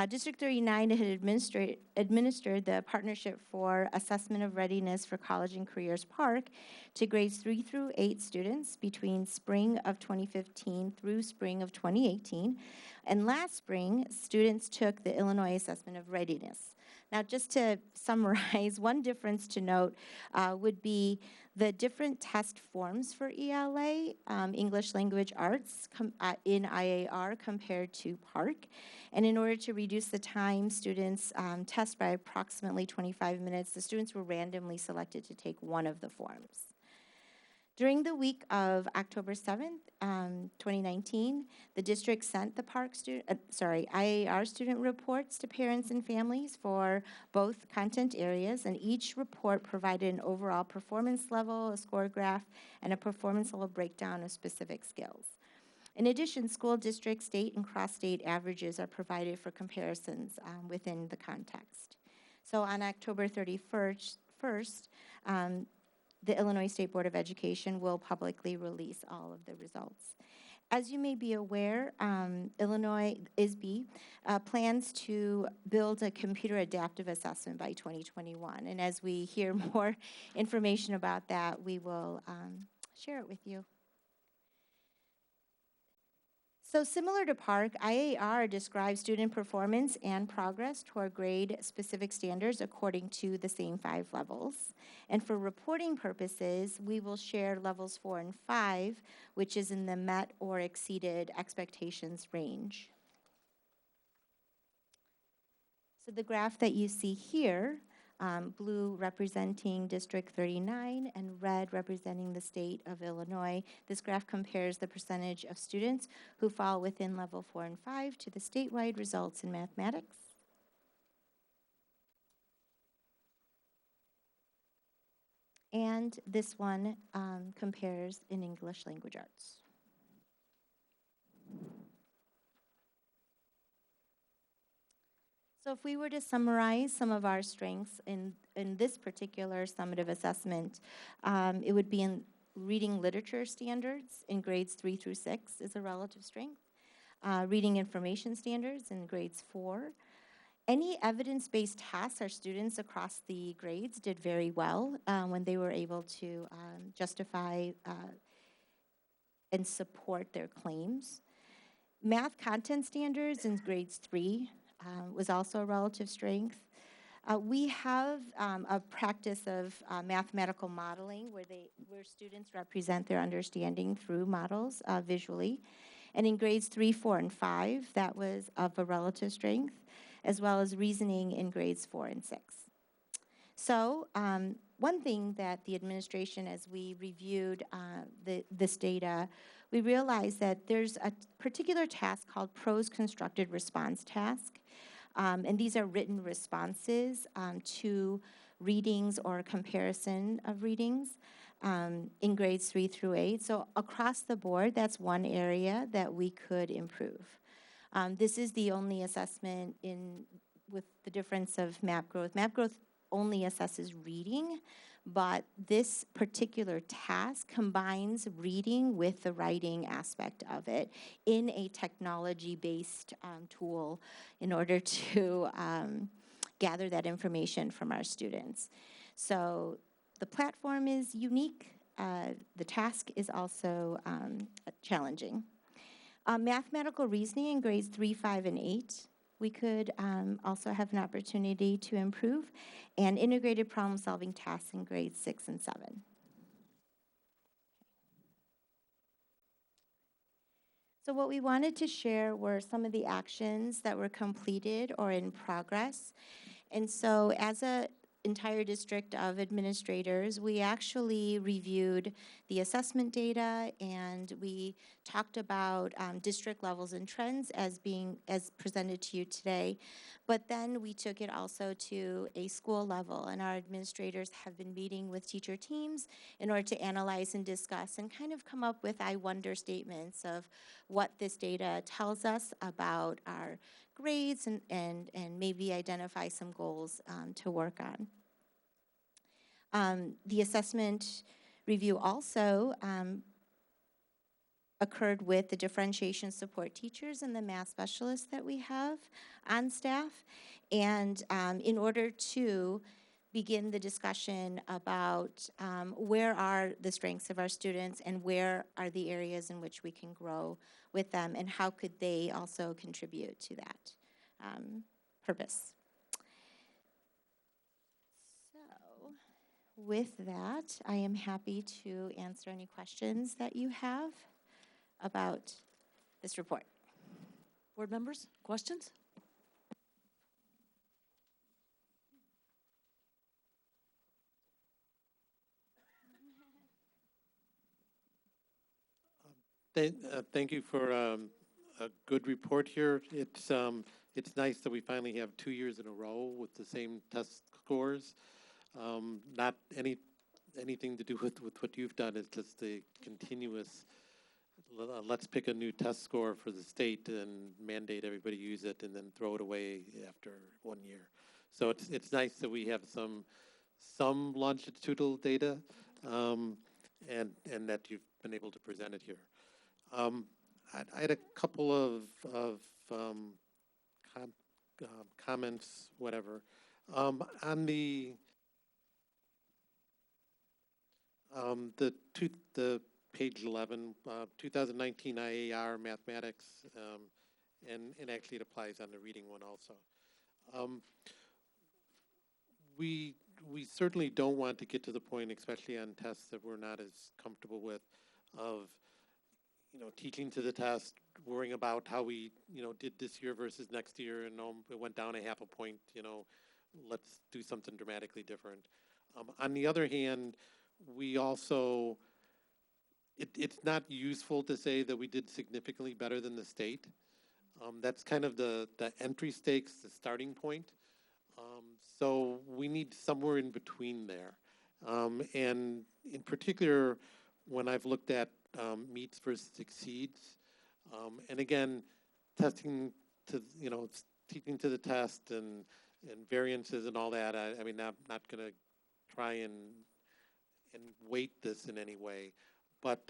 District 39 had administered the Partnership for Assessment of Readiness for College and Careers PARC to grades 3 through 8 students between spring of 2015 through spring of 2018. And last spring, students took the Illinois Assessment of Readiness. Now, just to summarize, one difference to note would be the different test forms for ELA, English Language Arts, in IAR compared to PARC. And in order to reduce the time students test by approximately 25 minutes, the students were randomly selected to take one of the forms. During the week of October 7th, 2019, the district sent the IAR student reports to parents and families for both content areas, and each report provided an overall performance level, a score graph, and a performance level breakdown of specific skills. In addition, school district, state, and cross-state averages are provided for comparisons within the context. So on October 31st, the Illinois State Board of Education will publicly release all of the results. As you may be aware, Illinois ISB plans to build a computer adaptive assessment by 2021. And as we hear more information about that, we will share it with you. So similar to Park, IAR describes student performance and progress toward grade-specific standards according to the same 5 levels. And for reporting purposes, we will share levels 4 and 5, which is in the met or exceeded expectations range. So the graph that you see here, blue representing District 39 and red representing the state of Illinois. This graph compares the percentage of students who fall within level 4 and 5 to the statewide results in mathematics. And this one compares in English language arts. So if we were to summarize some of our strengths in this particular summative assessment, it would be in reading literature standards in grades 3 through 6 is a relative strength. Reading information standards in grades 4. Any evidence-based tasks our students across the grades did very well when they were able to justify and support their claims. Math content standards in grades 3 was also a relative strength. We have a practice of mathematical modeling where students represent their understanding through models visually. And in grades 3, 4, and 5, that was of a relative strength, as well as reasoning in grades 4 and 6. So one thing that the administration, as we reviewed this data, we realized that there's a particular task called prose constructed response task. And these are written responses to readings or comparison of readings in grades 3 through 8. So across the board, that's one area that we could improve. This is the only assessment with the difference of map growth. Map growth only assesses reading, but this particular task combines reading with the writing aspect of it in a technology-based tool in order to gather that information from our students. So the platform is unique. The task is also challenging. Mathematical reasoning in grades 3, 5, and 8. We could also have an opportunity to improve, and integrated problem-solving tasks in grades 6 and 7. So what we wanted to share were some of the actions that were completed or in progress. And so as an entire district of administrators, we actually reviewed the assessment data, and we talked about district levels and trends as presented to you today. But then we took it also to a school level, and our administrators have been meeting with teacher teams in order to analyze and discuss and kind of come up with I wonder statements of what this data tells us about our grades and maybe identify some goals to work on. The assessment review also occurred with the differentiation support teachers and the math specialists that we have on staff. And in order to begin the discussion about where are the strengths of our students and where are the areas in which we can grow with them, and how could they also contribute to that purpose. So with that, I am happy to answer any questions that you have about this report. Board members, questions? Thank you for a good report here. It's nice that we finally have 2 years in a row with the same test scores. Not anything to do with what you've done. It's just the continuous. Let's pick a new test score for the state and mandate everybody use it, and then throw it away after 1 year. So it's nice that we have some longitudinal data, and that you've been able to present it here. I had a couple of comments, whatever. On the page 11, 2019 IAR mathematics, and actually it applies on the reading one also. We certainly don't want to get to the point, especially on tests that we're not as comfortable with, of teaching to the test, worrying about how we did this year versus next year, and it went down a half a point. Let's do something dramatically different. On the other hand, we also it's not useful to say that we did significantly better than the state. That's kind of the entry stakes, the starting point. So we need somewhere in between there. And in particular, when I've looked at meets versus exceeds, and again, testing to, teaching to the test and variances and all that, I mean, I'm not going to try and weight this in any way. But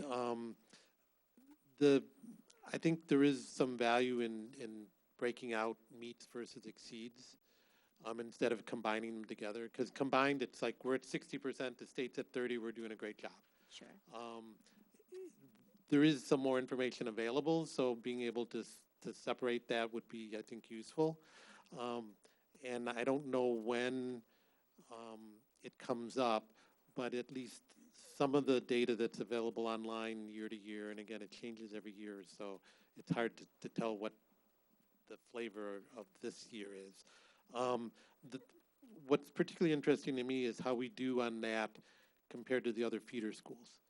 I think there is some value in breaking out meets versus exceeds instead of combining them together. Because combined, it's like we're at 60%, the state's at 30%, we're doing a great job. Sure. There is some more information available, so being able to separate that would be, I think, useful. And I don't know when it comes up, but at least some of the data that's available online year to year, and again, it changes every year, so it's hard to tell what the flavor of this year is. What's particularly interesting to me is how we do on that compared to the other feeder schools.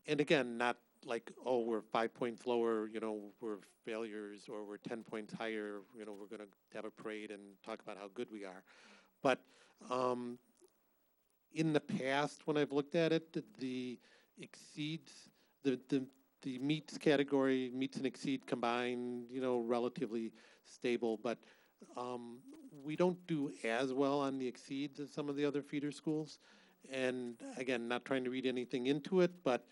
And again, not like, oh, we're 5 points lower, we're failures, or we're 10 points higher, we're going to have a parade and talk about how good we are. But in the past, when I've looked at it, the exceeds, the meets category, meets and exceed combined, relatively stable, but we don't do as well on the exceeds as some of the other feeder schools. And again, not trying to read anything into it, but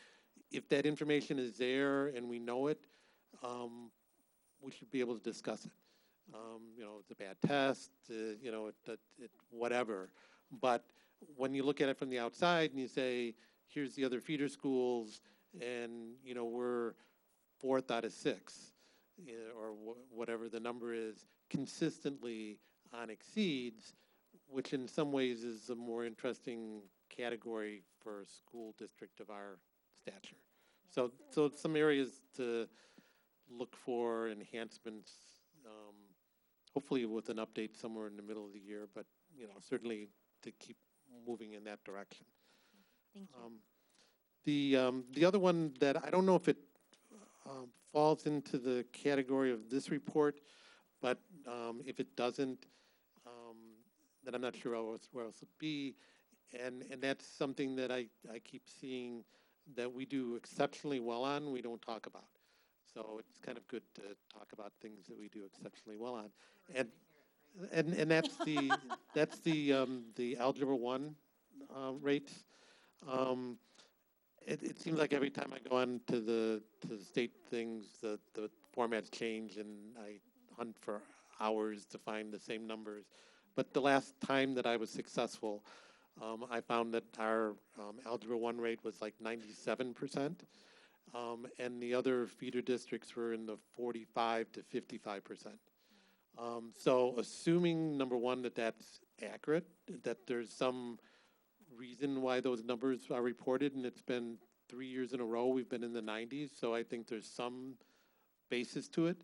if that information is there and we know it, we should be able to discuss it. It's a bad test, whatever. But when you look at it from the outside and you say, here's the other feeder schools, and we're 4th out of 6, or whatever the number is, consistently on exceeds, which in some ways is a more interesting category for a school district of our stature. So some areas to look for enhancements, hopefully with an update somewhere in the middle of the year, but certainly to keep moving in that direction. Thank you. The other one that I don't know if it falls into the category of this report, but if it doesn't, then I'm not sure where else it would be. And that's something that I keep seeing that we do exceptionally well on, we don't talk about. So it's kind of good to talk about things that we do exceptionally well on. And that's the Algebra 1 rates. It seems like every time I go on to the state things, the formats change, and I hunt for hours to find the same numbers. But the last time that I was successful, I found that our Algebra 1 rate was like 97%, and the other feeder districts were in the 45 to 55%. So assuming, number one, that that's accurate, that there's some reason why those numbers are reported, and it's been 3 years in a row we've been in the 90s, so I think there's some basis to it.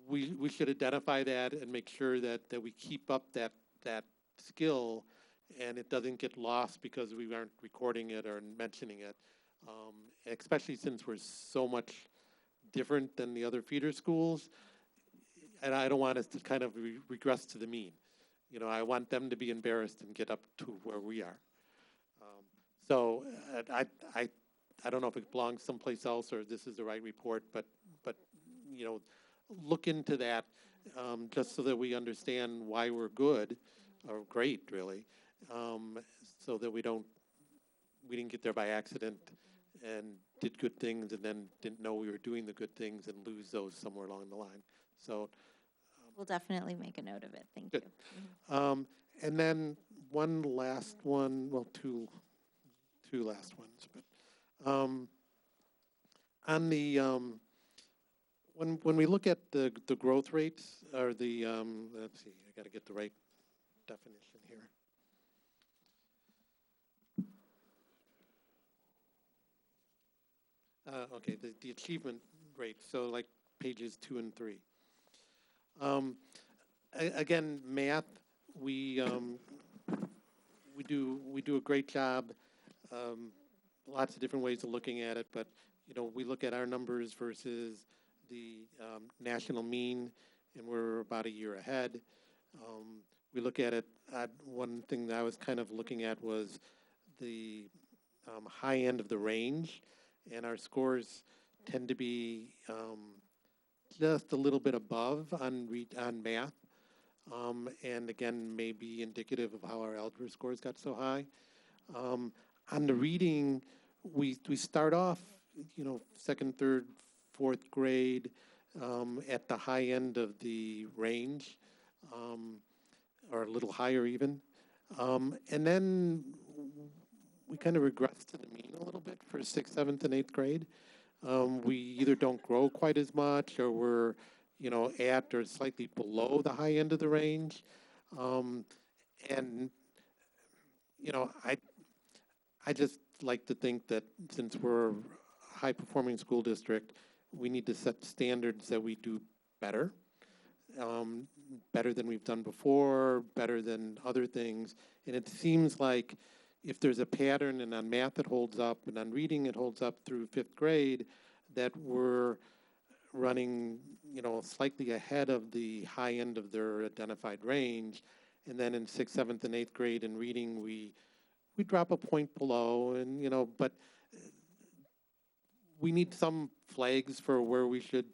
We should identify that and make sure that we keep up that skill and it doesn't get lost because we aren't recording it or mentioning it, especially since we're so much different than the other feeder schools. And I don't want us to kind of regress to the mean. I want them to be embarrassed and get up to where we are. So I don't know if it belongs someplace else or this is the right report, but look into that just so that we understand why we're good or great, really, so that we didn't get there by accident and did good things and then didn't know we were doing the good things and lose those somewhere along the line. So we'll definitely make a note of it. Thank good. you. And then one last one, well, two two last ones. But on the when we look at the growth rates or the let's see, I got to get the right definition here. Okay, the achievement rate. So like pages 2 and 3. Again, math. We do a great job. Lots of different ways of looking at it, but we look at our numbers versus the national mean, and we're about a year ahead. We look at it. One thing that I was kind of looking at was the high end of the range, and our scores tend to be just a little bit above on math. And again, may be indicative of how our algebra scores got so high. On the reading, we start off, second, third, fourth grade at the high end of the range, or a little higher even. And then we kind of regress to the mean a little bit for 6th, 7th, and 8th grade. We either don't grow quite as much, or we're at or slightly below the high end of the range. And I just like to think that since we're a high-performing school district, we need to set standards that we do better, better than we've done before, better than other things. And it seems like if there's a pattern, and on math it holds up, and on reading it holds up through 5th grade, that we're running, slightly ahead of the high end of their identified range. And then in 6th, 7th, and 8th grade in reading, we drop a point below, and, but we need some flags for where we should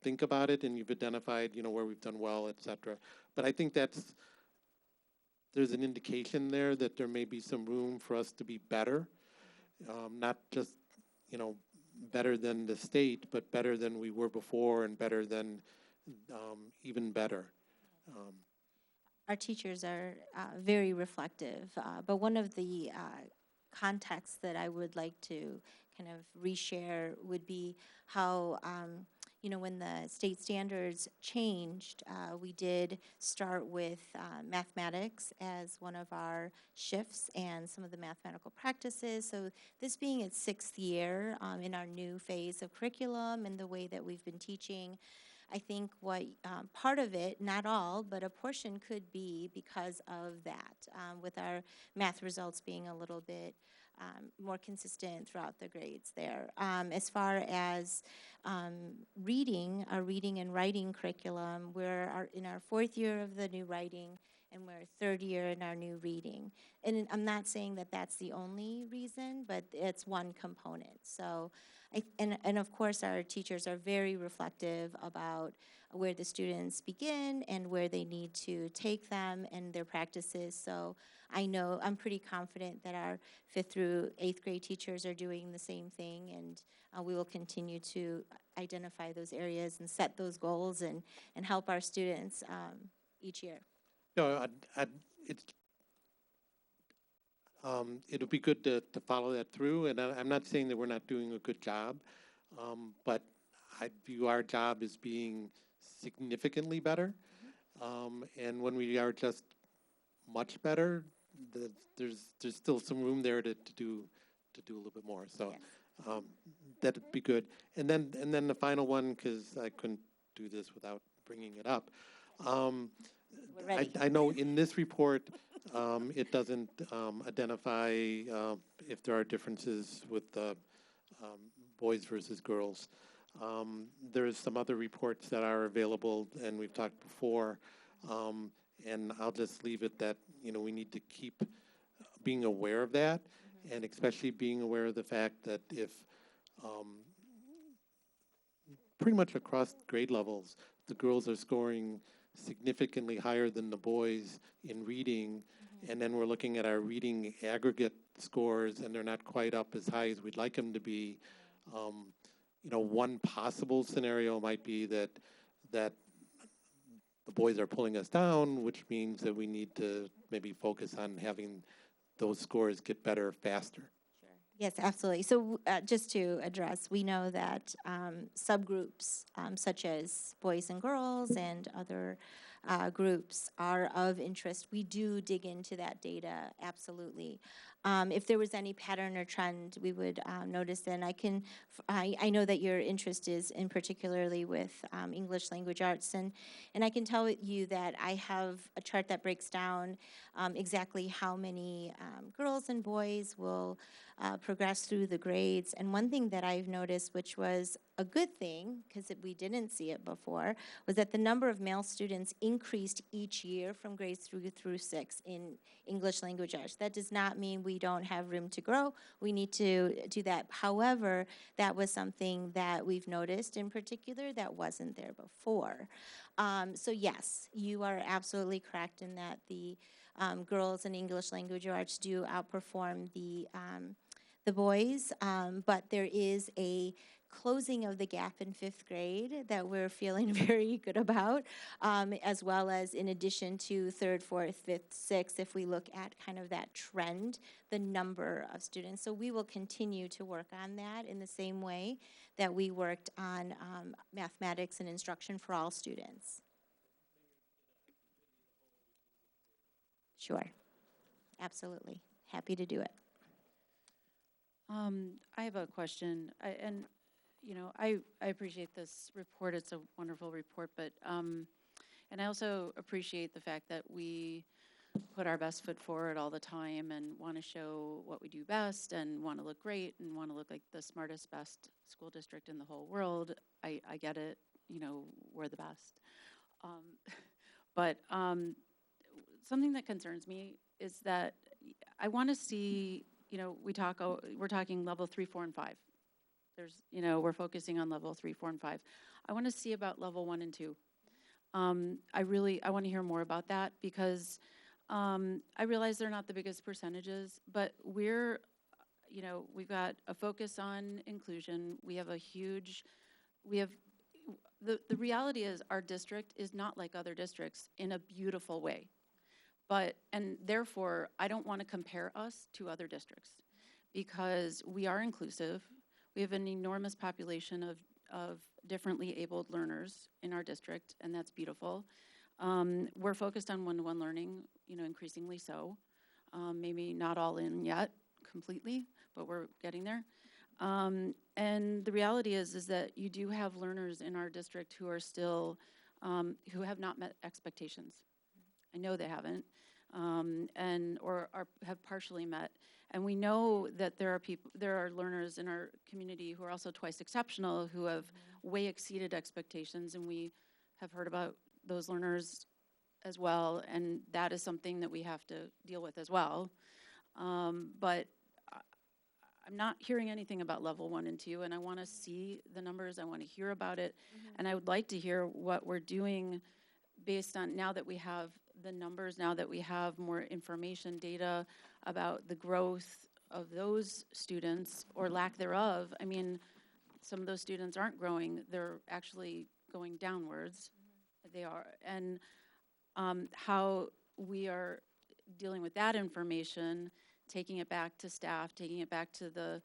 think about it, and you've identified, where we've done well, et cetera. But I think there's an indication there that there may be some room for us to be better, not just, better than the state, but better than we were before, and better than even better. Our teachers are very reflective, but one of the contexts that I would like to kind of reshare would be how, when the state standards changed, we did start with mathematics as one of our shifts and some of the mathematical practices. So this being its 6th year in our new phase of curriculum and the way that we've been teaching, I think what part of it, not all, but a portion could be because of that, with our math results being a little bit more consistent throughout the grades there. As far as reading, our reading and writing curriculum, we're in our 4th year of the new writing, and we're 3rd year in our new reading. And I'm not saying that that's the only reason, but it's one component. So, and of course, our teachers are very reflective about where the students begin and where they need to take them and their practices. So I know I'm pretty confident that our 5th through 8th grade teachers are doing the same thing, and we will continue to identify those areas and set those goals and help our students each year. It'll be good to follow that through, and I'm not saying that we're not doing a good job, but I view our job as being significantly better, and when we are just much better, there's still some room there to do a little bit more. So that'd be good. And then the final one, because I couldn't do this without bringing it up. I know in this report, it doesn't identify if there are differences with boys versus girls. There's some other reports that are available, and we've talked before, and I'll just leave it that, we need to keep being aware of that, and especially being aware of the fact that if pretty much across grade levels, the girls are scoring significantly higher than the boys in reading, and then we're looking at our reading aggregate scores, and they're not quite up as high as we'd like them to be. One possible scenario might be that the boys are pulling us down, which means that we need to maybe focus on having those scores get better faster. Sure. Yes, absolutely. So just to address, we know that subgroups such as boys and girls and other groups are of interest. We do dig into that data, absolutely. If there was any pattern or trend, we would notice. And I know that your interest is in particularly with English language arts, and I can tell you that I have a chart that breaks down exactly how many girls and boys will progress through the grades. And one thing that I've noticed, which was a good thing, because we didn't see it before, was that the number of male students increased each year from grades 3 through 6 in English language arts. That does not mean we don't have room to grow. We need to do that. However, that was something that we've noticed in particular that wasn't there before. So yes, you are absolutely correct in that the girls in English language arts do outperform the boys, but there is a closing of the gap in 5th grade that we're feeling very good about, as well as in addition to 3rd, 4th, 5th, 6th, if we look at kind of that trend, the number of students. So we will continue to work on that in the same way that we worked on mathematics and instruction for all students. Sure, absolutely. Happy to do it. I have a question, I appreciate this report. It's a wonderful report, but and I also appreciate the fact that we put our best foot forward all the time and want to show what we do best and want to look great and want to look like the smartest, best school district in the whole world. I get it. We're the best. But something that concerns me is that I want to see. We're talking level 3, 4, and 5. We're focusing on level 3, 4, and 5. I want to see about level 1 and 2. I want to hear more about that because I realize they're not the biggest percentages, but we've got a focus on inclusion. The reality is our district is not like other districts in a beautiful way. And therefore, I don't want to compare us to other districts because we are inclusive. We have an enormous population of differently abled learners in our district, and that's beautiful. We're focused on one-to-one learning, increasingly so. Maybe not all in yet completely, but we're getting there. And the reality is that you do have learners in our district who are still, who have not met expectations. I know they haven't, or have partially met. And we know that there are learners in our community who are also twice exceptional, who have way exceeded expectations, and we have heard about those learners as well, and that is something that we have to deal with as well. But I'm not hearing anything about level 1 and 2, and I want to see the numbers. I want to hear about it, and I would like to hear what we're doing based on now that we have the numbers, now that we have more information, data about the growth of those students or lack thereof. I mean, some of those students aren't growing, they're actually going downwards. They are, and how we are dealing with that information, taking it back to staff, taking it back to the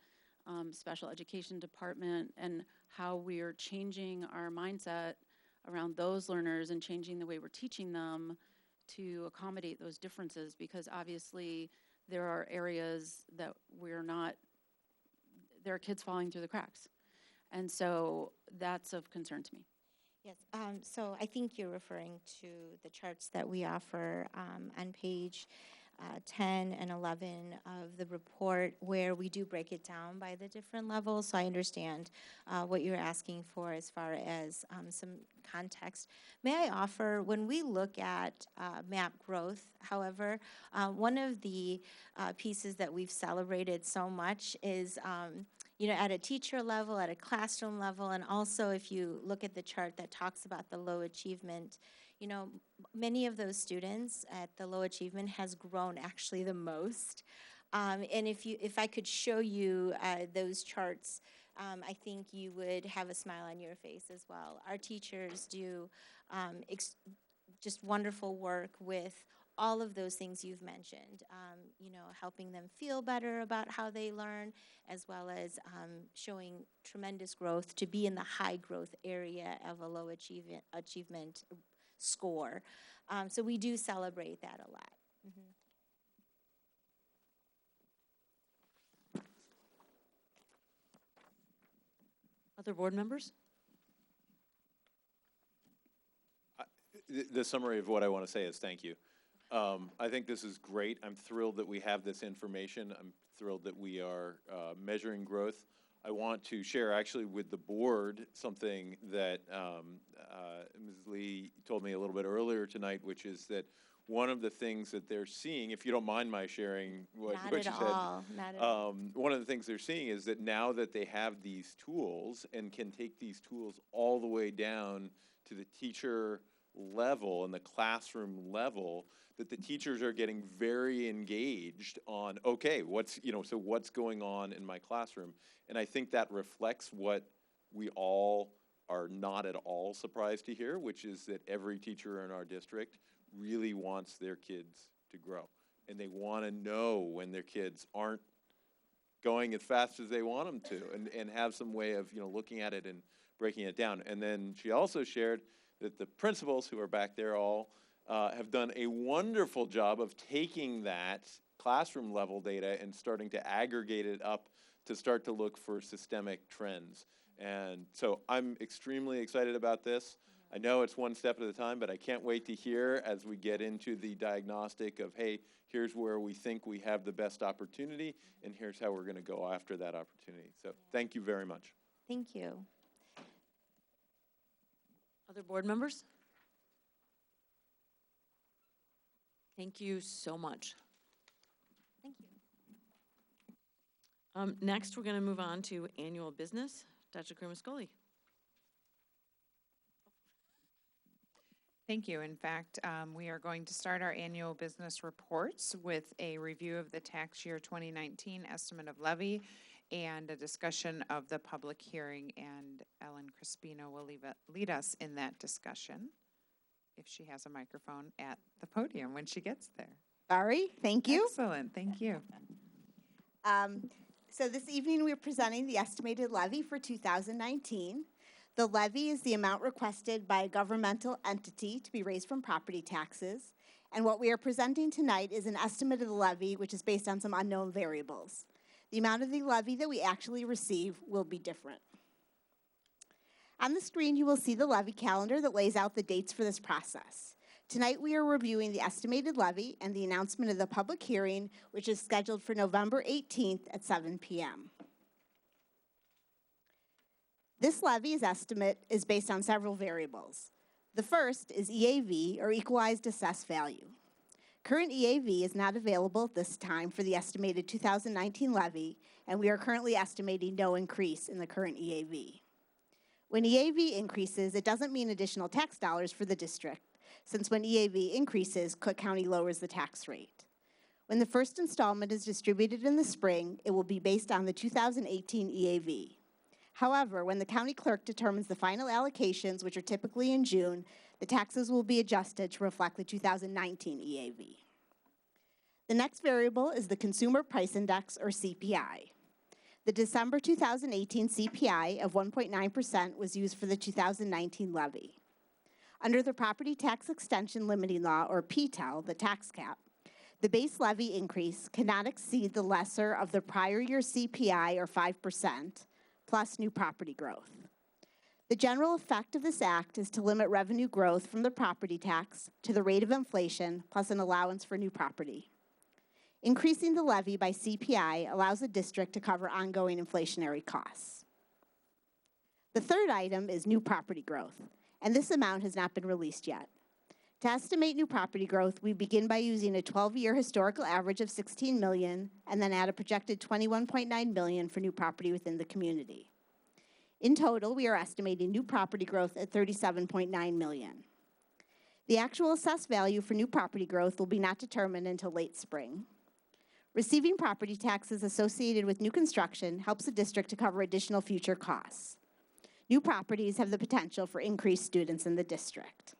special education department, and how we are changing our mindset around those learners and changing the way we're teaching them to accommodate those differences, because obviously there are areas that there are kids falling through the cracks. And so that's of concern to me. Yes, so I think you're referring to the charts that we offer on page 10 and 11 of the report, where we do break it down by the different levels. So I understand what you're asking for as far as some context. May I offer, when we look at MAP growth, however, one of the pieces that we've celebrated so much is at a teacher level, at a classroom level, and also if you look at the chart that talks about the low achievement, many of those students at the low achievement has grown actually the most. And if I could show you those charts, I think you would have a smile on your face as well. Our teachers do just wonderful work with all of those things you've mentioned, helping them feel better about how they learn, as well as showing tremendous growth to be in the high growth area of a low achievement score. So we do celebrate that a lot. Mm-hmm. Other board members? The summary of what I want to say is thank you. I think this is great. I'm thrilled that we have this information. I'm thrilled that we are measuring growth. I want to share actually with the board something that Ms. Lee told me a little bit earlier tonight, which is that one of the things that they're seeing, if you don't mind my sharing what you said, Not at all. one of the things they're seeing is that now that they have these tools and can take these tools all the way down to the teacher level and the classroom level, that the teachers are getting very engaged on, okay, so what's going on in my classroom? And I think that reflects what we all are not at all surprised to hear, which is that every teacher in our district really wants their kids to grow. And they want to know when their kids aren't going as fast as they want them to, and have some way of, looking at it and breaking it down. And then she also shared that the principals who are back there all have done a wonderful job of taking that classroom level data and starting to aggregate it up to start to look for systemic trends. And so I'm extremely excited about this. I know it's one step at a time, but I can't wait to hear as we get into the diagnostic of, hey, here's where we think we have the best opportunity, and here's how we're going to go after that opportunity. So thank you very much. Thank you. Other board members? Thank you so much. Thank you. Next, we're going to move on to annual business. Dr. Kramascoli. Thank you. In fact, we are going to start our annual business reports with a review of the tax year 2019 estimate of levy and a discussion of the public hearing, and Ellen Crispino will lead us in that discussion if she has a microphone at the podium when she gets there. Sorry, thank you. Excellent, thank you. So this evening we're presenting the estimated levy for 2019. The levy is the amount requested by a governmental entity to be raised from property taxes. And what we are presenting tonight is an estimate of the levy, which is based on some unknown variables. The amount of the levy that we actually receive will be different. On the screen, you will see the levy calendar that lays out the dates for this process. Tonight, we are reviewing the estimated levy and the announcement of the public hearing, which is scheduled for November 18th at 7 p.m. This levy's estimate is based on several variables. The first is EAV, or Equalized Assessed Value. Current EAV is not available at this time for the estimated 2019 levy, and we are currently estimating no increase in the current EAV. When EAV increases, it doesn't mean additional tax dollars for the district, since when EAV increases, Cook County lowers the tax rate. When the first installment is distributed in the spring, it will be based on the 2018 EAV. However, when the county clerk determines the final allocations, which are typically in June, the taxes will be adjusted to reflect the 2019 EAV. The next variable is the Consumer Price Index, or CPI. The December 2018 CPI of 1.9% was used for the 2019 levy. Under the Property Tax Extension Limiting Law, or PTEL, the tax cap, the base levy increase cannot exceed the lesser of the prior year CPI, or 5%, plus new property growth. The general effect of this act is to limit revenue growth from the property tax to the rate of inflation plus an allowance for new property. Increasing the levy by CPI allows the district to cover ongoing inflationary costs. The third item is new property growth, and this amount has not been released yet. To estimate new property growth, we begin by using a 12-year historical average of 16 million and then add a projected 21.9 million for new property within the community. In total, we are estimating new property growth at 37.9 million. The actual assessed value for new property growth will be not determined until late spring. Receiving property taxes associated with new construction helps the district to cover additional future costs. New properties have the potential for increased students in the district.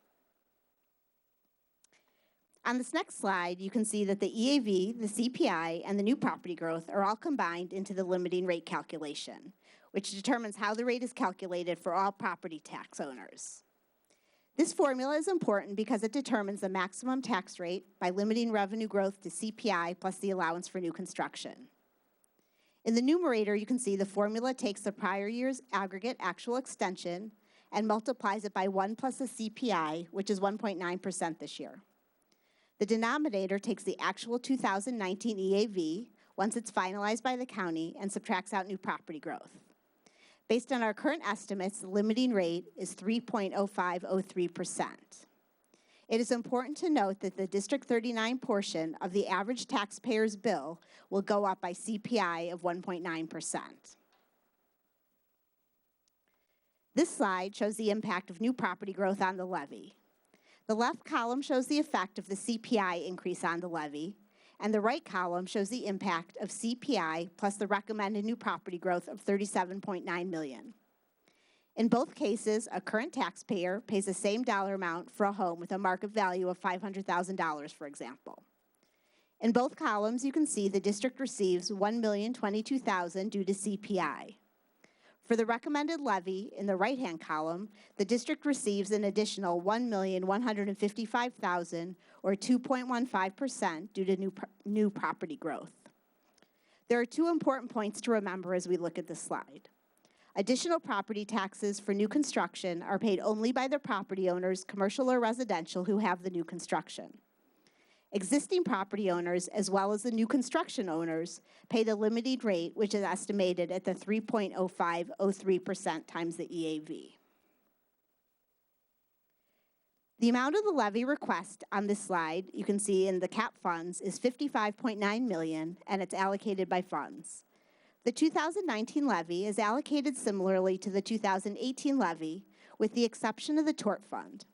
On this next slide, you can see that the EAV, the CPI, and the new property growth are all combined into the limiting rate calculation, which determines how the rate is calculated for all property tax owners. This formula is important because it determines the maximum tax rate by limiting revenue growth to CPI plus the allowance for new construction. In the numerator, you can see the formula takes the prior year's aggregate actual extension and multiplies it by 1 plus the CPI, which is 1.9% this year. The denominator takes the actual 2019 EAV once it's finalized by the county and subtracts out new property growth. Based on our current estimates, the limiting rate is 3.0503%. It is important to note that the District 39 portion of the average taxpayer's bill will go up by CPI of 1.9%. This slide shows the impact of new property growth on the levy. The left column shows the effect of the CPI increase on the levy, and the right column shows the impact of CPI plus the recommended new property growth of $37.9 million. In both cases, a current taxpayer pays the same dollar amount for a home with a market value of $500,000, for example. In both columns, you can see the district receives $1,022,000 due to CPI. For the recommended levy, in the right-hand column, the district receives an additional $1,155,000, or 2.15% due to new property growth. There are two important points to remember as we look at this slide. Additional property taxes for new construction are paid only by the property owners, commercial or residential, who have the new construction. Existing property owners, as well as the new construction owners, pay the limited rate, which is estimated at the 3.0503% times the EAV. The amount of the levy request on this slide, you can see in the cap funds, is $55.9 million, and it's allocated by funds. The 2019 levy is allocated similarly to the 2018 levy, with the exception of the tort fund.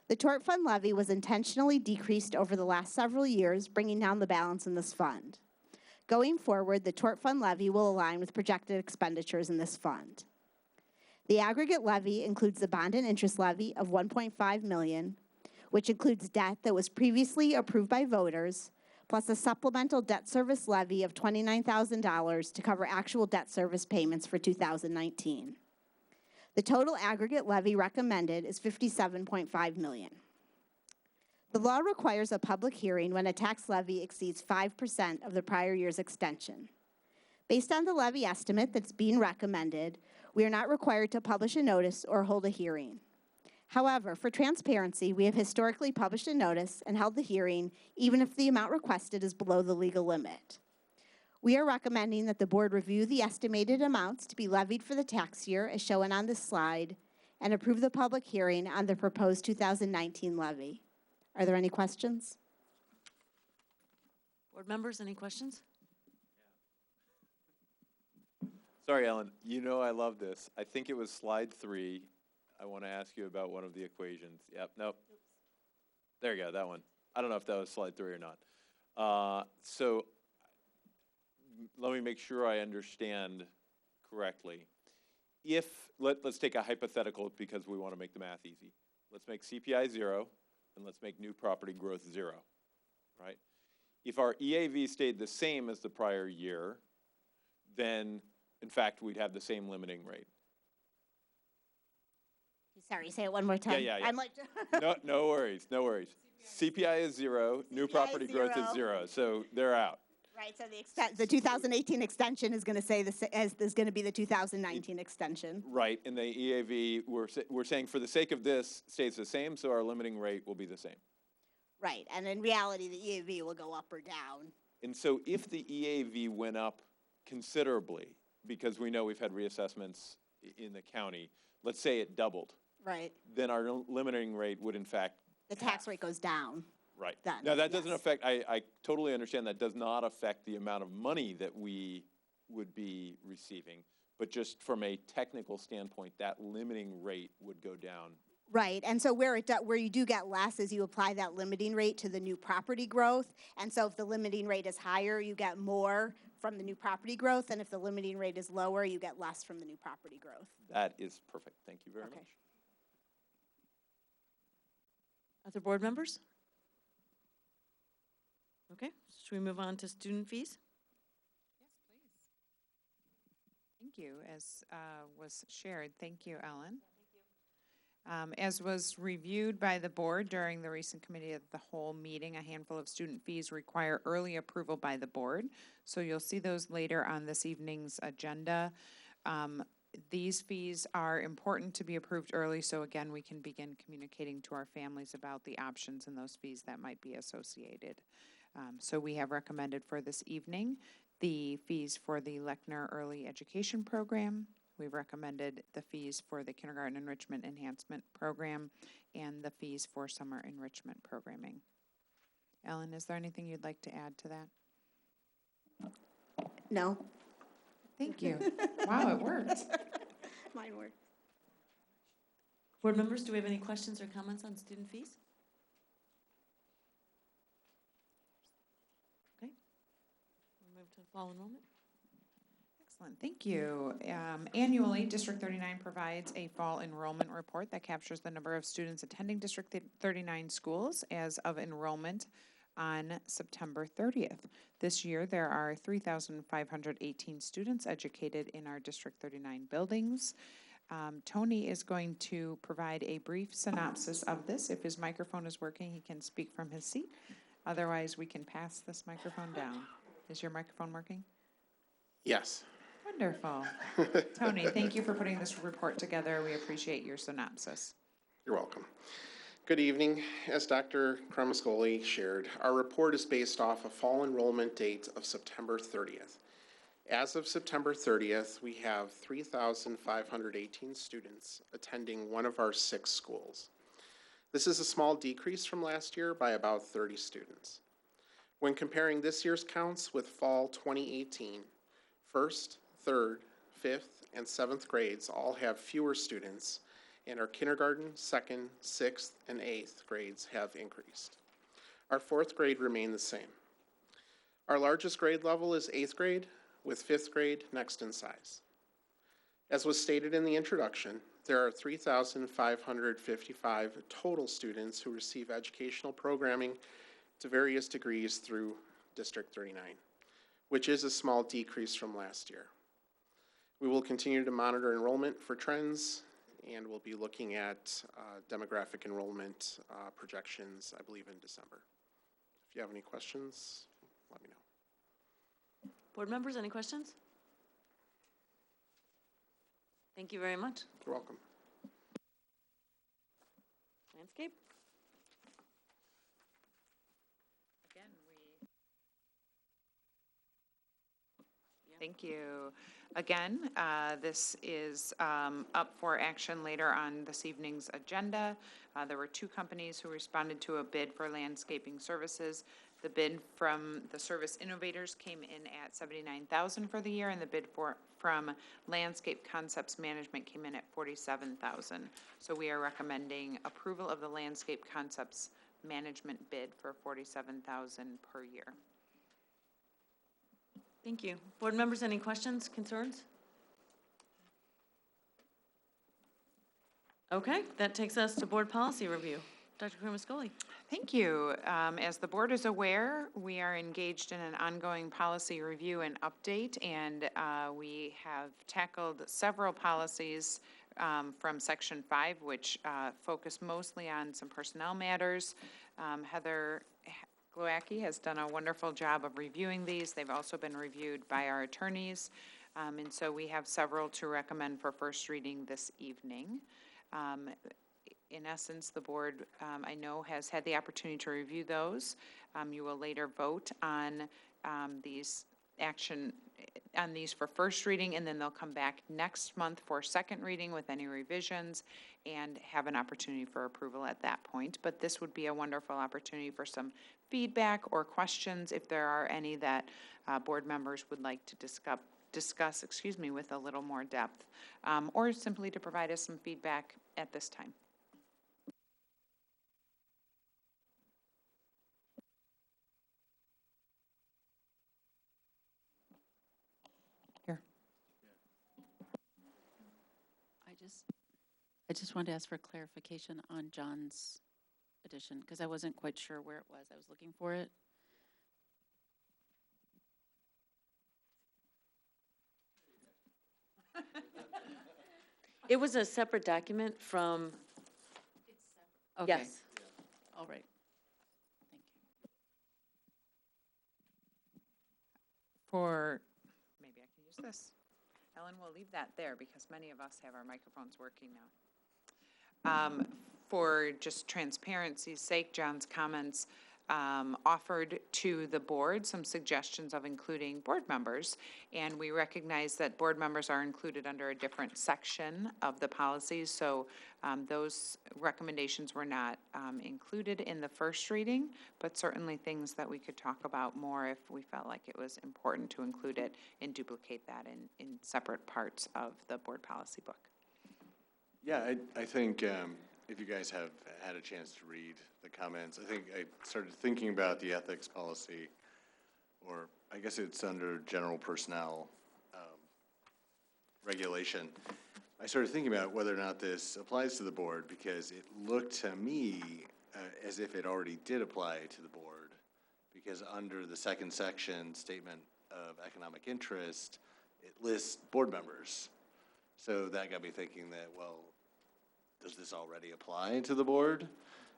The tort fund levy was intentionally decreased over the last several years, bringing down the balance in this fund. Going forward, the tort fund levy will align with projected expenditures in this fund. The aggregate levy includes the bond and interest levy of $1.5 million, which includes debt that was previously approved by voters, plus a supplemental debt service levy of $29,000 to cover actual debt service payments for 2019. The total aggregate levy recommended is $57.5 million. The law requires a public hearing when a tax levy exceeds 5% of the prior year's extension. Based on the levy estimate that's being recommended, we are not required to publish a notice or hold a hearing. However, for transparency, we have historically published a notice and held the hearing even if the amount requested is below the legal limit. We are recommending that the board review the estimated amounts to be levied for the tax year as shown on this slide and approve the public hearing on the proposed 2019 levy. Are there any questions? Board members, any questions? Sorry, Ellen. You know I love this. I think it was slide 3. I want to ask you about one of the equations. Yep, nope. There you go, that one. I don't know if that was slide 3 or not. So let me make sure I understand correctly. If, let's take a hypothetical because we want to make the math easy. Let's make CPI 0, and let's make new property growth 0, right? If our EAV stayed the same as the prior year, then, in fact, we'd have the same limiting rate. Sorry, say it one more time. Yeah. I'm like No worries, no worries. CPI is 0, new property growth is 0, so they're out. Right, so the 2018 extension is going to say is going to be the 2019 extension. Right, and the EAV, we're saying for the sake of this, stays the same, so our limiting rate will be the same. Right, and in reality, the EAV will go up or down. And so if the EAV went up considerably, because we know we've had reassessments in the county, let's say it doubled. Right. Then our limiting rate would, in fact, the tax rate goes down. Right. Then, now, that doesn't affect, I totally understand that does not affect the amount of money that we would be receiving, but just from a technical standpoint, that limiting rate would go down. Right, and so where you do get less is you apply that limiting rate to the new property growth, and so if the limiting rate is higher, you get more from the new property growth, and if the limiting rate is lower, you get less from the new property growth. That is perfect. Thank you very much. Other board members? Okay, should we move on to student fees? Thank you. As was shared, thank you, Ellen. As was reviewed by the board during the recent committee of the whole meeting, a handful of student fees require early approval by the board. So you'll see those later on this evening's agenda. These fees are important to be approved early, so again, we can begin communicating to our families about the options and those fees that might be associated. So we have recommended for this evening the fees for the Lechner Early Education Program. We've recommended the fees for the Kindergarten Enrichment Enhancement Program and the fees for summer enrichment programming. Ellen, is there anything you'd like to add to that? No. Thank you. Wow, it worked. Mine worked. Board members, do we have any questions or comments on student fees? Okay. We'll move to fall enrollment. Excellent, thank you. Annually, District 39 provides a fall enrollment report that captures the number of students attending District 39 schools as of enrollment on September 30th. This year, there are 3,518 students educated in our District 39 buildings. Tony is going to provide a brief synopsis of this. If his microphone is working, he can speak from his seat. Otherwise, we can pass this microphone down. Is your microphone working? Yes. Wonderful. Tony, thank you for putting this report together. We appreciate your synopsis. You're welcome. Good evening. As Dr. Kremascoli shared, our report is based off a fall enrollment date of September 30th. As of September 30th, we have 3,518 students attending one of our 6 schools. This is a small decrease from last year by about 30 students. When comparing this year's counts with fall 2018, 1st, 3rd, 5th, and 7th grades all have fewer students, and our kindergarten, 2nd, 6th, and 8th grades have increased. Our 4th grade remained the same. Our largest grade level is 8th grade, with 5th grade next in size. As was stated in the introduction, there are 3,555 total students who receive educational programming to various degrees through District 39, which is a small decrease from last year. We will continue to monitor enrollment for trends, and we'll be looking at demographic enrollment projections, I believe, in December. If you have any questions, let me know. Board members, any questions? Thank you very much. You're welcome. Landscape? Thank you. Again, this is up for action later on this evening's agenda. There were 2 companies who responded to a bid for landscaping services. The bid from the Service Innovators came in at $79,000 for the year, and the bid from Landscape Concepts Management came in at $47,000. So we are recommending approval of the Landscape Concepts Management bid for $47,000 per year. Thank you. Board members, any questions, concerns? Okay, that takes us to board policy review. Dr. Kremascoli. Thank you. As the board is aware, we are engaged in an ongoing policy review and update, and we have tackled several policies from Section 5, which focus mostly on some personnel matters. Heather Glowacki has done a wonderful job of reviewing these. They've also been reviewed by our attorneys, and so we have several to recommend for first reading this evening. In essence, the board, I know, has had the opportunity to review those. You will later vote on these for first reading, and then they'll come back next month for second reading with any revisions and have an opportunity for approval at that point. But this would be a wonderful opportunity for some feedback or questions if there are any that board members would like to discuss with a little more depth, or simply to provide us some feedback at this time. I just wanted to ask for clarification on John's addition, because I wasn't quite sure where it was. I was looking for it. It was a separate document from, It's separate. Okay. yes. All right. Thank you. Maybe I can use this. Ellen, we'll leave that there because many of us have our microphones working now. For just transparency's sake, John's comments offered to the board some suggestions of including board members. And we recognize that board members are included under a different section of the policies. So those recommendations were not included in the first reading, but certainly things that we could talk about more if we felt like it was important to include it and duplicate that in separate parts of the board policy book. Yeah, I think if you guys have had a chance to read the comments, I think I started thinking about the ethics policy, or I guess it's under general personnel regulation. I started thinking about whether or not this applies to the board because it looked to me as if it already did apply to the board, because under the second section, statement of economic interest, it lists board members. So that got me thinking that, well, does this already apply to the board?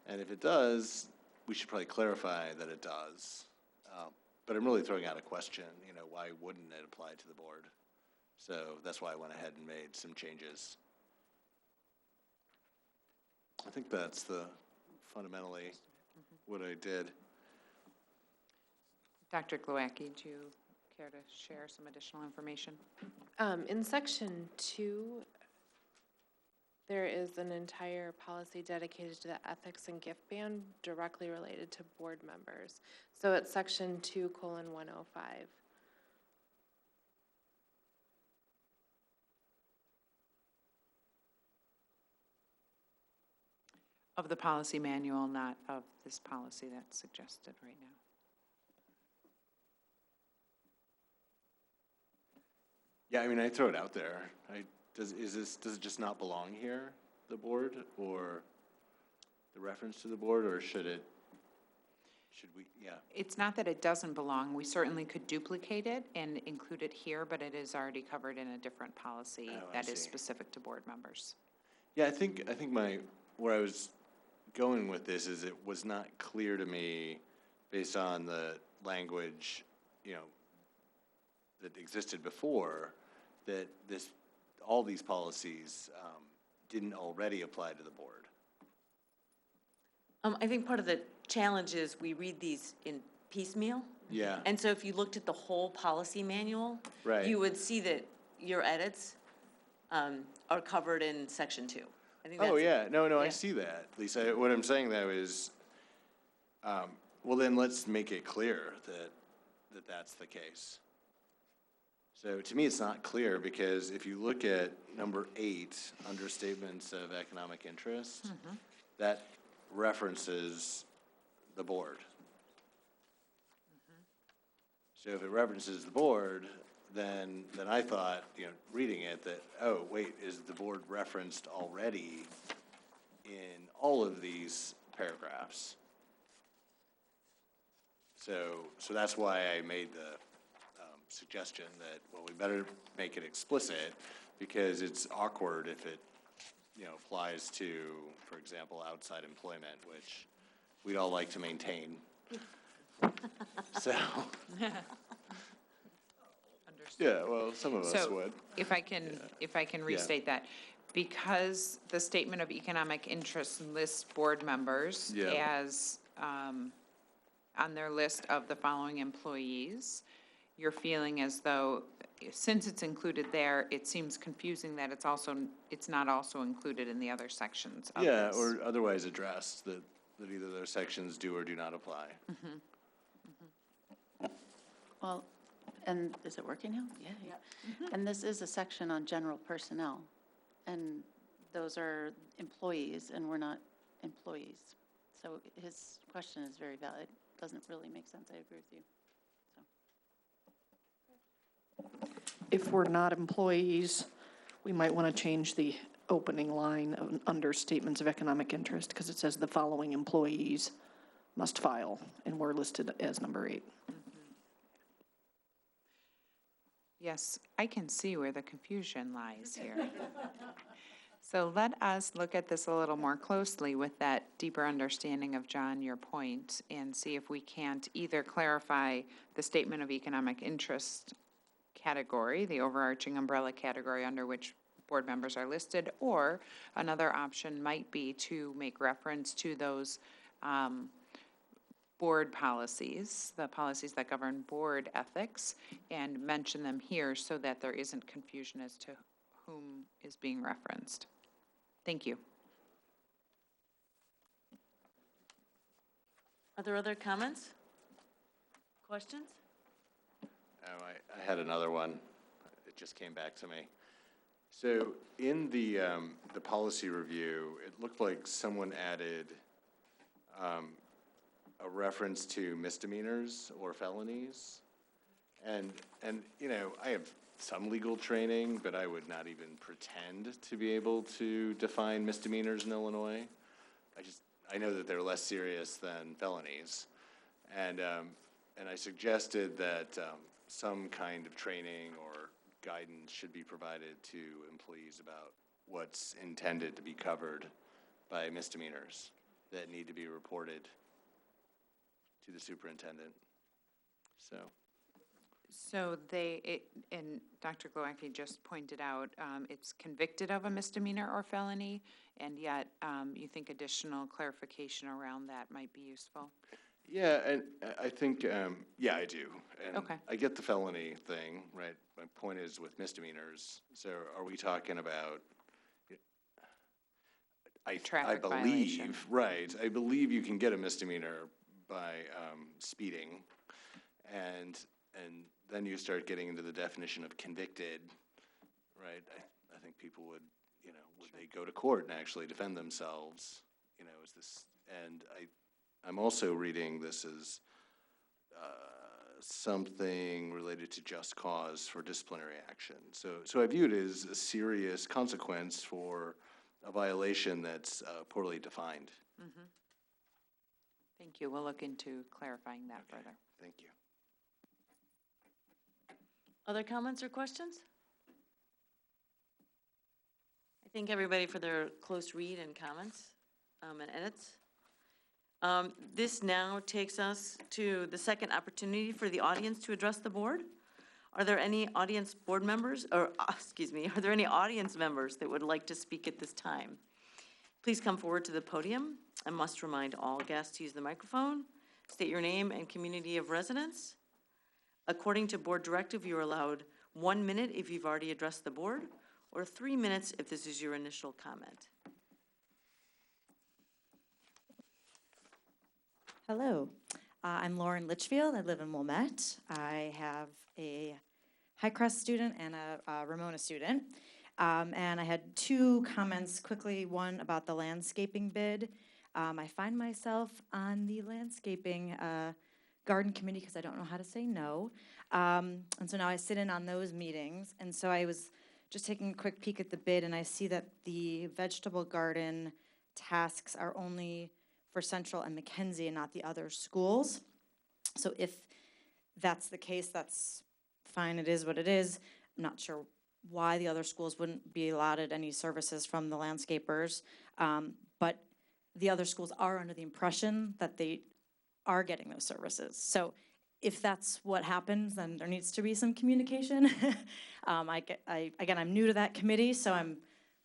And if it does, we should probably clarify that it does. But I'm really throwing out a question, why wouldn't it apply to the board? So that's why I went ahead and made some changes. I think that's fundamentally what I did. Dr. Glowacki, do you care to share some additional information? In section 2, there is an entire policy dedicated to the ethics and gift ban directly related to board members. So it's section 2:105. Of the policy manual, not of this policy that's suggested right now. Yeah, I mean, I throw it out there. Does it just not belong here, the board, or the reference to the board, or should we, yeah. It's not that it doesn't belong. We certainly could duplicate it and include it here, but it is already covered in a different policy that is specific to board members. Yeah, I think where I was going with this is it was not clear to me, based on the language, that existed before, that all these policies didn't already apply to the board. I think part of the challenge is we read these in piecemeal. Yeah. And so if you looked at the whole policy manual, Right. you would see that your edits are covered in section 2. I think that's, Oh, yeah, no, I see that, Lisa. What I'm saying though is, well, then let's make it clear that that's the case. So to me, it's not clear, because if you look at number 8, under statements of economic interest, that references the board. So if it references the board, then I thought, reading it, that, oh, wait, is the board referenced already in all of these paragraphs? So that's why I made the suggestion that, well, we better make it explicit, because it's awkward if it, applies to, for example, outside employment, which we'd all like to maintain. So. Yeah, well, some of us would. If I can restate that, because the statement of economic interest lists board members as on their list of the following employees, you're feeling as though, since it's included there, it seems confusing that it's not also included in the other sections of this. Or otherwise addressed, that either those sections do or do not apply. Well, and is it working now? Yeah. And this is a section on general personnel, and those are employees, and we're not employees. So his question is very valid. Doesn't really make sense. I agree with you. If we're not employees, we might want to change the opening line under statements of economic interest, because it says the following employees must file, and we're listed as number 8. Yes, I can see where the confusion lies here. So let us look at this a little more closely with that deeper understanding of, John, your point, and see if we can't either clarify the statement of economic interest category, the overarching umbrella category under which board members are listed, or another option might be to make reference to those board policies, the policies that govern board ethics, and mention them here so that there isn't confusion as to whom is being referenced. Thank you. Are there other comments? Questions? Oh, I had another one. It just came back to me. So in the policy review, it looked like someone added a reference to misdemeanors or felonies. And you know, I have some legal training, but I would not even pretend to be able to define misdemeanors in Illinois. I know that they're less serious than felonies. And I suggested that some kind of training or guidance should be provided to employees about what's intended to be covered by misdemeanors that need to be reported to the superintendent. So and Dr. Glowacki just pointed out, it's convicted of a misdemeanor or felony, and yet you think additional clarification around that might be useful? Yeah, and I think, yeah, I do. And okay. I get the felony thing, right? My point is with misdemeanors. So are we talking about, I believe, violation. Right, I believe you can get a misdemeanor by speeding, and then you start getting into the definition of convicted, right? I think people would, you know, would they go to court and actually defend themselves? You know, is this, and I'm also reading this as something related to just cause for disciplinary action. So I view it as a serious consequence for a violation that's poorly defined. Mm-hmm. Thank you. We'll look into clarifying that further. Thank you. Other comments or questions? I thank everybody for their close read and comments and edits. This now takes us to the second opportunity for the audience to address the board. Are there any audience board members, or excuse me, are there any audience members that would like to speak at this time? Please come forward to the podium. I must remind all guests to use the microphone. State your name and community of residence. According to board directive, you are allowed 1 minute if you've already addressed the board, or 3 minutes if this is your initial comment. Hello, I'm Lauren Litchfield. I live in Wilmette. I have a High Crest student and a Ramona student. And I had 2 comments quickly, one about the landscaping bid. I find myself on the landscaping garden committee because I don't know how to say no. And so now I sit in on those meetings. And so I was just taking a quick peek at the bid, and I see that the vegetable garden tasks are only for Central and Mackenzie and not the other schools. So if that's the case, that's fine, it is what it is. I'm not sure why the other schools wouldn't be allotted any services from the landscapers, but the other schools are under the impression that they are getting those services. So if that's what happens, then there needs to be some communication. Again, I'm new to that committee, so I'm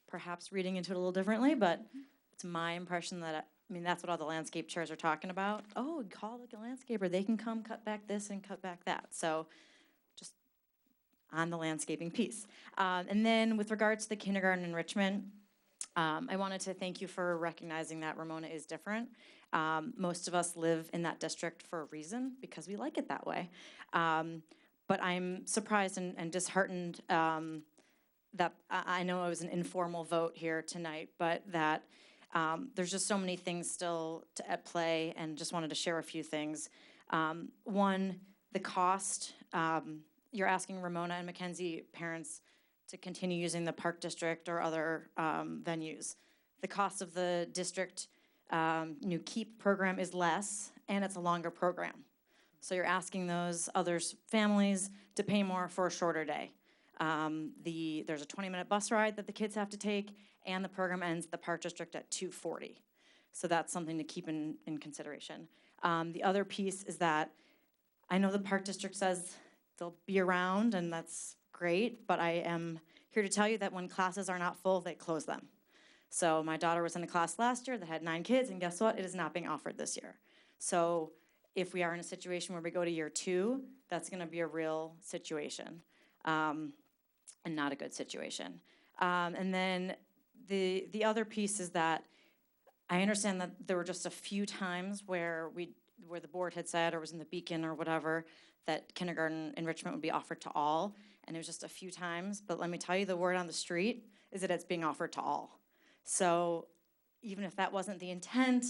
perhaps reading into it a little differently, but it's my impression that, I mean, that's what all the landscape chairs are talking about. Oh, call the landscaper. They can come cut back this and cut back that. So just on the landscaping piece. And then with regards to the kindergarten enrichment, I wanted to thank you for recognizing that Ramona is different. Most of us live in that district for a reason, because we like it that way. But I'm surprised and disheartened that I know it was an informal vote here tonight, but that there's just so many things still at play, and just wanted to share a few things. One, the cost. You're asking Ramona and Mackenzie parents to continue using the Park District or other venues. The cost of the district new KEEP program is less, and it's a longer program. So you're asking those other families to pay more for a shorter day. There's a 20-minute bus ride that the kids have to take, and the program ends at the Park District at 2:40. So that's something to keep in consideration. The other piece is that I know the Park District says they'll be around, and that's great, but I am here to tell you that when classes are not full, they close them. So my daughter was in a class last year that had 9 kids, and guess what? It is not being offered this year. So if we are in a situation where we go to year 2, that's going to be a real situation, and not a good situation. And then the other piece is that I understand that there were just a few times where the board had said, or was in the Beacon or whatever, that kindergarten enrichment would be offered to all, and it was just a few times. But let me tell you, the word on the street is that it's being offered to all. So even if that wasn't the intent,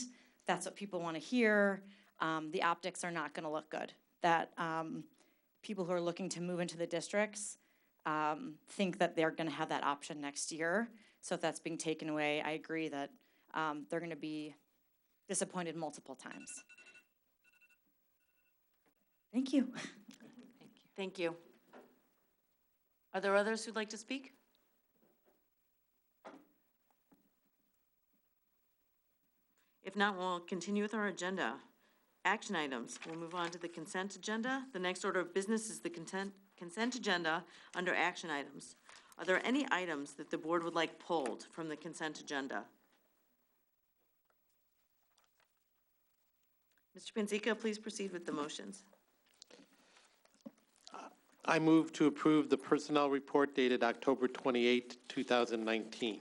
that's what people want to hear. The optics are not going to look good. That people who are looking to move into the districts think that they're going to have that option next year. So if that's being taken away, I agree that they're going to be disappointed multiple times. Thank you. Thank you. Are there others who'd like to speak? If not, we'll continue with our agenda. Action items. We'll move on to the consent agenda. The next order of business is the consent agenda under action items. Are there any items that the board would like pulled from the consent agenda? Mr. Panzica, please proceed with the motions. I move to approve the personnel report dated October 28, 2019.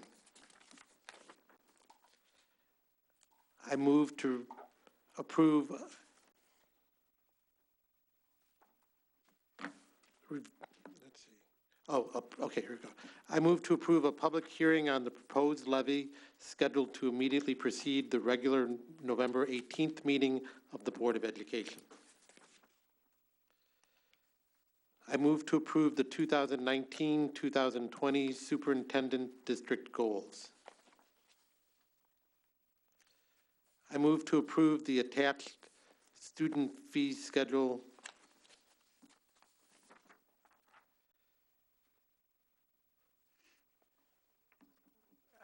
I move to approve okay, here we go. I move to approve a public hearing on the proposed levy scheduled to immediately precede the regular November 18th meeting of the Board of Education. I move to approve the 2019-2020 Superintendent District Goals. I move to approve the attached student fee schedule.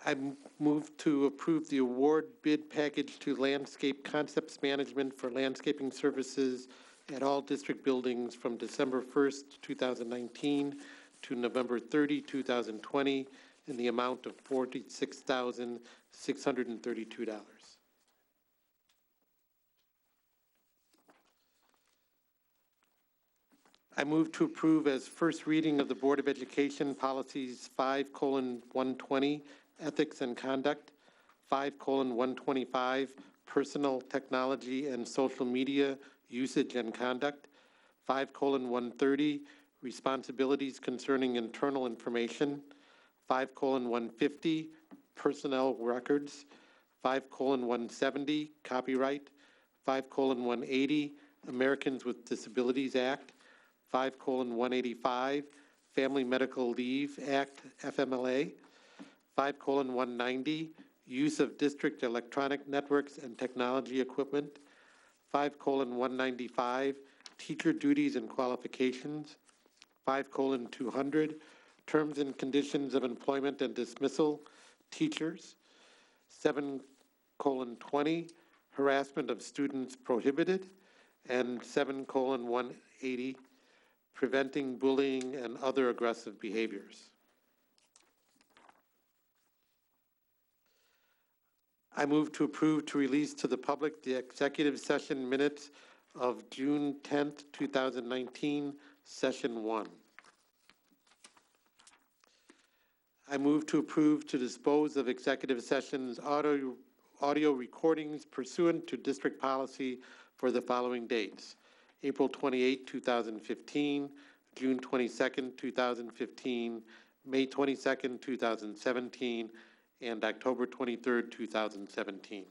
I move to approve the award bid package to Landscape Concepts Management for landscaping services at all district buildings from December 1st, 2019 to November 30, 2020 in the amount of $46,632. I move to approve as first reading of the Board of Education policies 5:120, ethics and conduct, 5:125, personal technology and social media usage and conduct, 5:130, responsibilities concerning internal information, 5:150, personnel records, 5:170, copyright, 5:180, Americans with Disabilities Act, 5:185, Family Medical Leave Act, FMLA, 5:190, use of district electronic networks and technology equipment, 5:195, teacher duties and qualifications, 5:200, terms and conditions of employment and dismissal, teachers, 7:20, harassment of students prohibited, and 7:180, preventing bullying and other aggressive behaviors. I move to approve to release to the public the executive session minutes of June 10th, 2019, session 1. I move to approve to dispose of executive sessions audio recordings pursuant to district policy for the following dates: April 28, 2015, June 22nd, 2015, May 22nd, 2017, and October 23rd, 2017.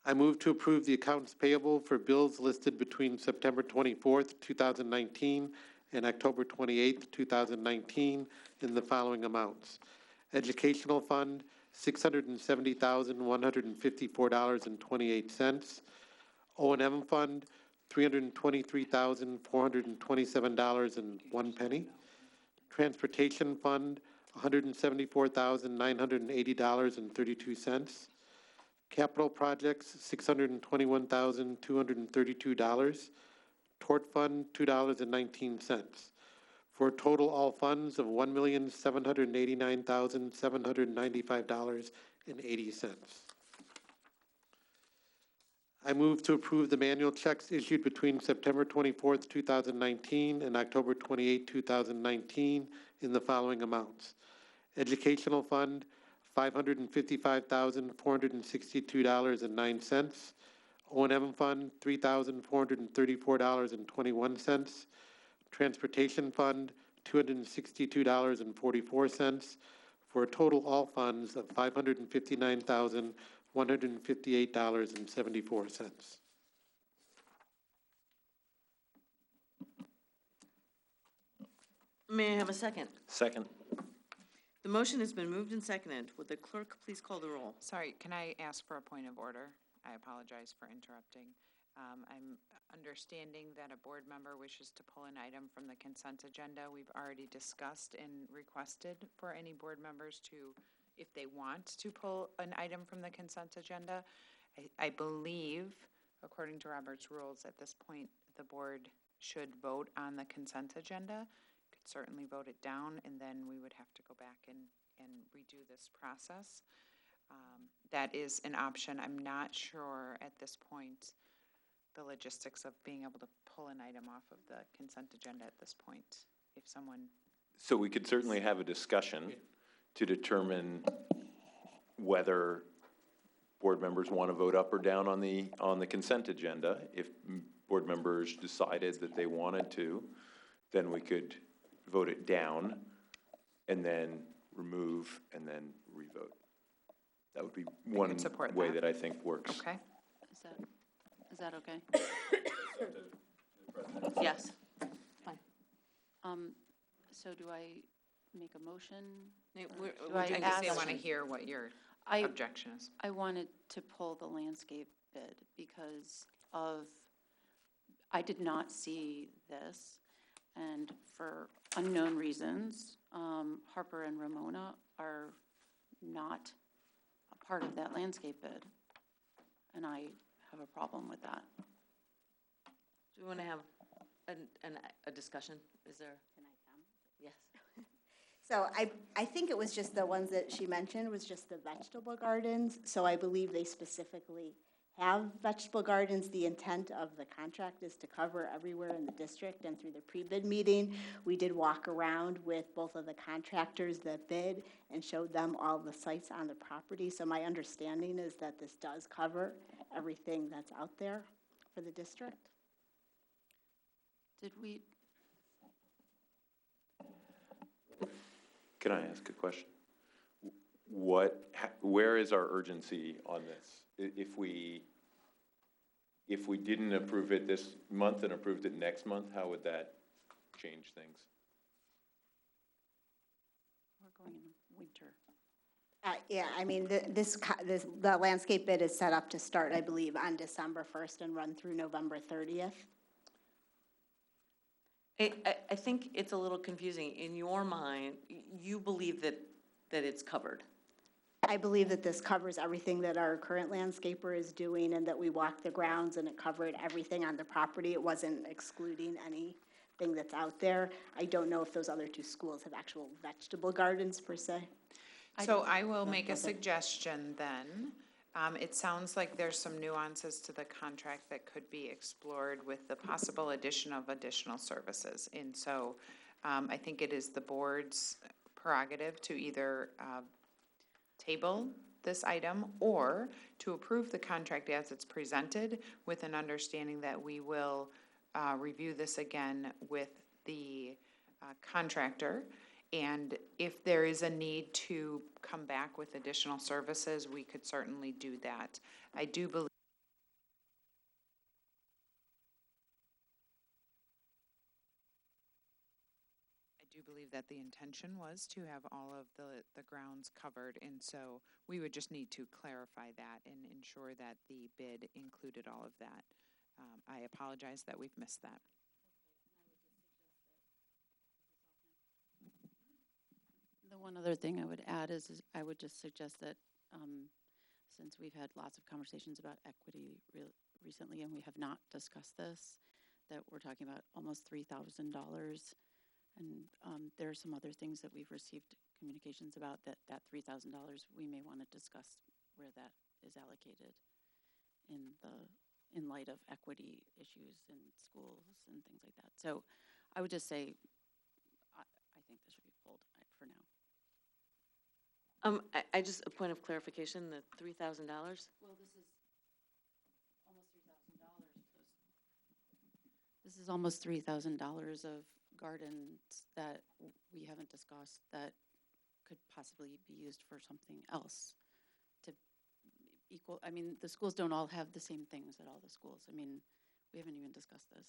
I move to approve the accounts payable for bills listed between September 24th, 2019 and October 28th, 2019 in the following amounts: Educational Fund, $670,154.28. O&M Fund, $323,427.01. Transportation Fund, $174,980.32. Capital projects, $621,232. Tort fund, $2.19. For a total all funds of $1,789,795.80. I move to approve the manual checks issued between September 24th, 2019 and October 28, 2019 in the following amounts. Educational Fund, $555,462.09. O&M Fund, $3,434.21. Transportation Fund, $262.44, for a total all funds of $559,158.74. May I have a second? Second. The motion has been moved and seconded. Would the clerk please call the roll? Sorry, can I ask for a point of order? I apologize for interrupting. I'm understanding that a board member wishes to pull an item from the consent agenda. We've already discussed and requested for any board members to, if they want to pull an item from the consent agenda. I believe, according to Robert's rules, at this point, the board should vote on the consent agenda. Could certainly vote it down, and then we would have to go back and redo this process. That is an option. I'm not sure at this point the logistics of being able to pull an item off of the consent agenda at this point. If someone... So we could certainly have a discussion to determine whether board members want to vote up or down on the consent agenda. If board members decided that they wanted to, then we could vote it down and then remove and then revote. That would be one way that I think works. Okay. Is that okay? Yes. Fine. So do I make a motion? I want to hear what your objection is. I wanted to pull the landscape bid because I did not see this, and for unknown reasons, Harper and Ramona are not a part of that landscape bid, and I have a problem with that. Do we want to have a discussion? Is there? Can I comment? Yes. So I think it was just the ones that she mentioned was just the vegetable gardens. So I believe they specifically have vegetable gardens. The intent of the contract is to cover everywhere in the district, and through the pre-bid meeting, we did walk around with both of the contractors that bid and showed them all the sites on the property. So my understanding is that this does cover everything that's out there for the district. Did we? Can I ask a question? Where is our urgency on this? If we didn't approve it this month and approved it next month, how would that change things? We're going in winter. Yeah, I mean, the landscape bid is set up to start, I believe, on December 1st and run through November 30th. I think it's a little confusing. In your mind, you believe that it's covered. I believe that this covers everything that our current landscaper is doing, and that we walked the grounds and it covered everything on the property. It wasn't excluding anything that's out there. I don't know if those other two schools have actual vegetable gardens per se. So I will make a suggestion then. It sounds like there's some nuances to the contract that could be explored with the possible addition of additional services. And so I think it is the board's prerogative to either table this item or to approve the contract as it's presented, with an understanding that we will review this again with the contractor. And if there is a need to come back with additional services, we could certainly do that. I do believe that the intention was to have all of the grounds covered, and so we would just need to clarify that and ensure that the bid included all of that. I apologize that we've missed that. The The one other thing I would add is I would just suggest that since we've had lots of conversations about equity recently and we have not discussed this, that we're talking about almost $3,000. And there are some other things that we've received communications about that $3,000, we may want to discuss where that is allocated in light of equity issues in schools and things like that. So I would just say, I think this should be pulled for now. I just, a point of clarification, the $3,000? Well, this is almost $3,000. This is almost $3,000 of gardens that we haven't discussed that could possibly be used for something else to equal. I mean, the schools don't all have the same things at all the schools. I mean, we haven't even discussed this.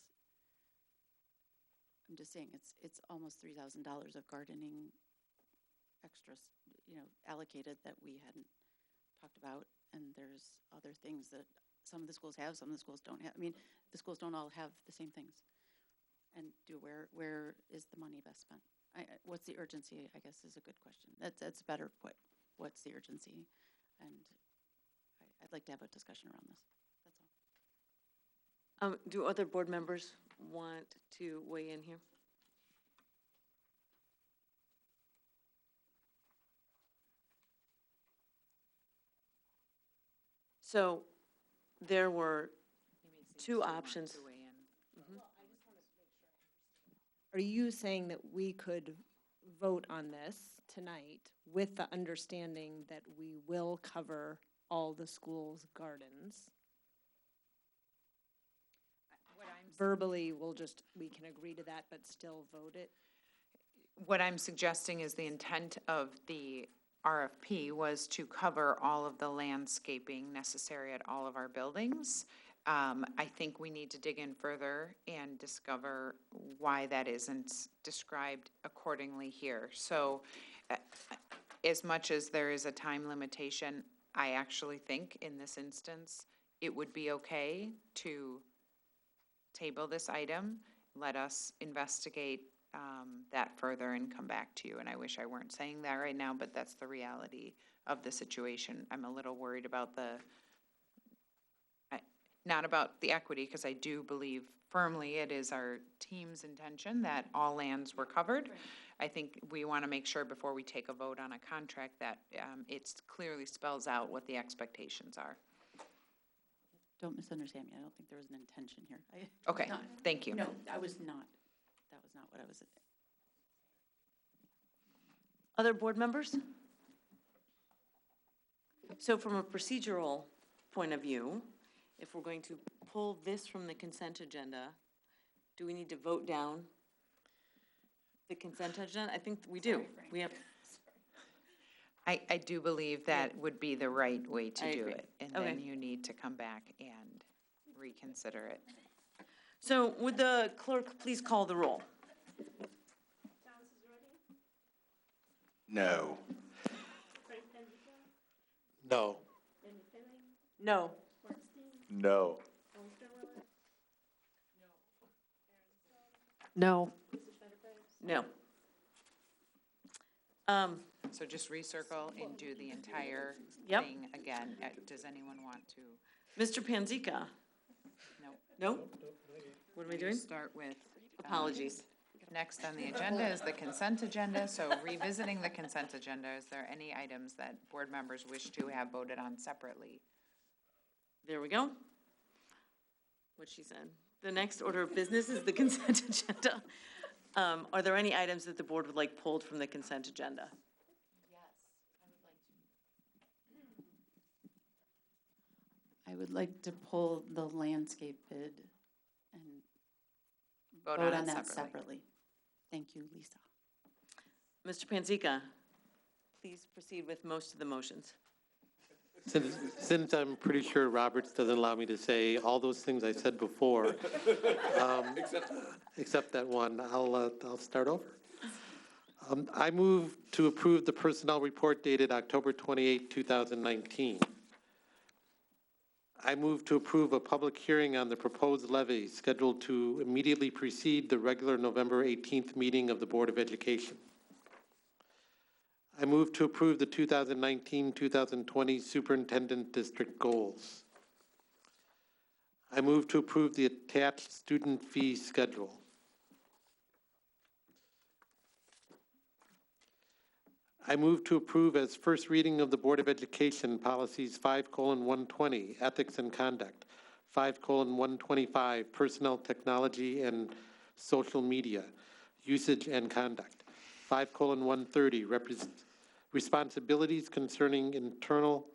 I'm just saying it's almost $3,000 of gardening extras, allocated that we hadn't talked about. And there's other things that some of the schools have, some of the schools don't have. I mean, the schools don't all have the same things. And where is the money best spent? What's the urgency, I guess, is a good question. That's better put. What's the urgency? And I'd like to have a discussion around this. That's all. Do other board members want to weigh in here? So there were two options. Are you saying that we could vote on this tonight with the understanding that we will cover all the school's gardens? Verbally, we can agree to that, but still vote it? What I'm suggesting is the intent of the RFP was to cover all of the landscaping necessary at all of our buildings. I think we need to dig in further and discover why that isn't described accordingly here. So as much as there is a time limitation, I actually think in this instance, it would be okay to table this item, let us investigate that further and come back to you. And I wish I weren't saying that right now, but that's the reality of the situation. I'm a little worried about not about the equity, because I do believe firmly it is our team's intention that all lands were covered. Right. I think we want to make sure before we take a vote on a contract that it clearly spells out what the expectations are. Don't misunderstand me. I don't think there was an intention here. Okay, thank you. No, I was not. That was not what I was. Other board members? So from a procedural point of view, if we're going to pull this from the consent agenda, do we need to vote down the consent agenda? I think we do. We have. I do believe that would be the right way to do agree. it. And Okay. then you need to come back and reconsider it. So would the clerk please call the roll? No. No. No. No. No. No. So just recircle and do the entire Yep. thing again. Does anyone want to? Mr. Panzica? No. Nope. What am I doing? Start with. Apologies. Next on the agenda is the consent agenda. So revisiting the consent agenda, is there any items that board members wish to have voted on separately? There we go. What she said. The next order of business is the consent agenda. Are there any items that the board would like pulled from the consent agenda? I would like to pull the landscape bid and Vote vote on on it that separately. separately. Thank you, Lisa. Mr. Panzica, please proceed with most of the motions. Since I'm pretty sure Roberts doesn't allow me to say all those things I said before, except that one, I'll start over. I move to approve the personnel report dated October 28, 2019. I move to approve a public hearing on the proposed levy scheduled to immediately precede the regular November 18th meeting of the Board of Education. I move to approve the 2019-2020 Superintendent District Goals. I move to approve the attached student fee schedule. I move to approve as first reading of the Board of Education policies 5:120, ethics and conduct, 5:125, personnel technology and social media, usage and conduct, 5:130, responsibilities concerning internal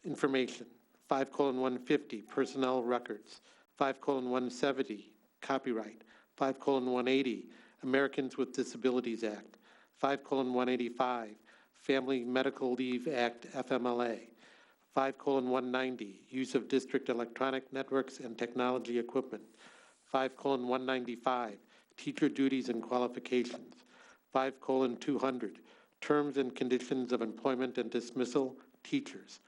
information, 5:150, personnel records, 5:170, copyright, 5:180, Americans with Disabilities Act, 5:185, Family Medical Leave Act, FMLA, 5:190, use of district electronic networks and technology equipment, 5:195, teacher duties and qualifications, 5:200, terms and conditions of employment and dismissal, teachers,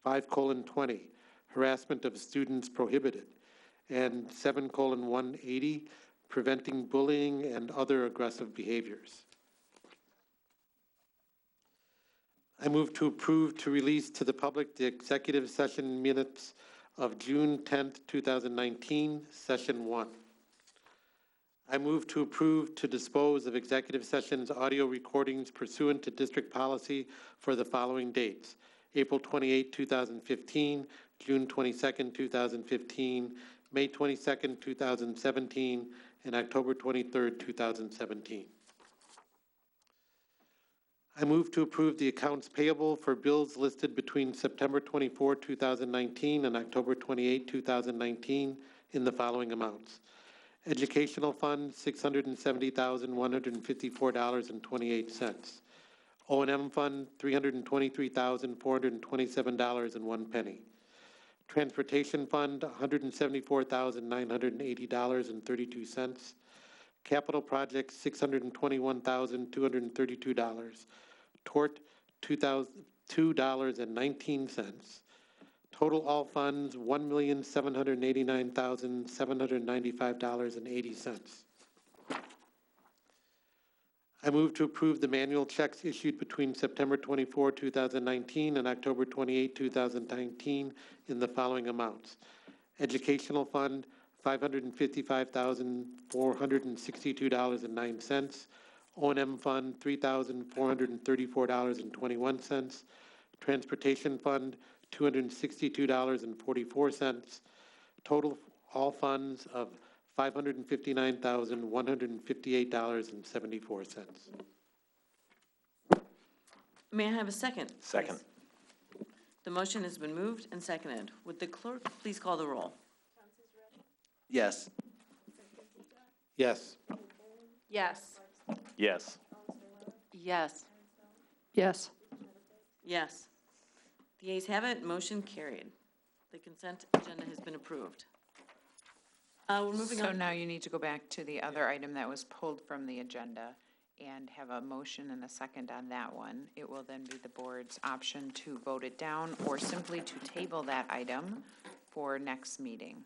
5:20, harassment of students prohibited, and 7:180, preventing bullying and other aggressive behaviors. I move to approve to release to the public the executive session minutes of June 10th, 2019, session 1. I move to approve to dispose of executive sessions audio recordings pursuant to district policy for the following dates: April 28, 2015, June 22nd, 2015, May 22nd, 2017, and October 23rd, 2017. I move to approve the accounts payable for bills listed between September 24, 2019 and October 28, 2019 in the following amounts. Educational Fund, $670,154.28. O&M Fund, $323,427.01. Transportation Fund, $174,980.32. Capital Projects, $621,232. Tort, $2.19. Total all funds, $1,789,795.80. I move to approve the manual checks issued between September 24, 2019 and October 28, 2019 in the following amounts. Educational Fund, $555,462.09. O&M Fund, $3,434.21. Transportation Fund, $262.44. Total all funds of $559,158.74. May I have a second? Second. The motion has been moved and seconded. Would the clerk please call the roll? Yes. Yes. Yes. Yes. Yes. Yes. Yes. The ayes have it, motion carried. The consent agenda has been approved. We're moving So on. now you need to go back to the other item that was pulled from the agenda and have a motion and a second on that one. It will then be the board's option to vote it down or simply to table that item for next meeting.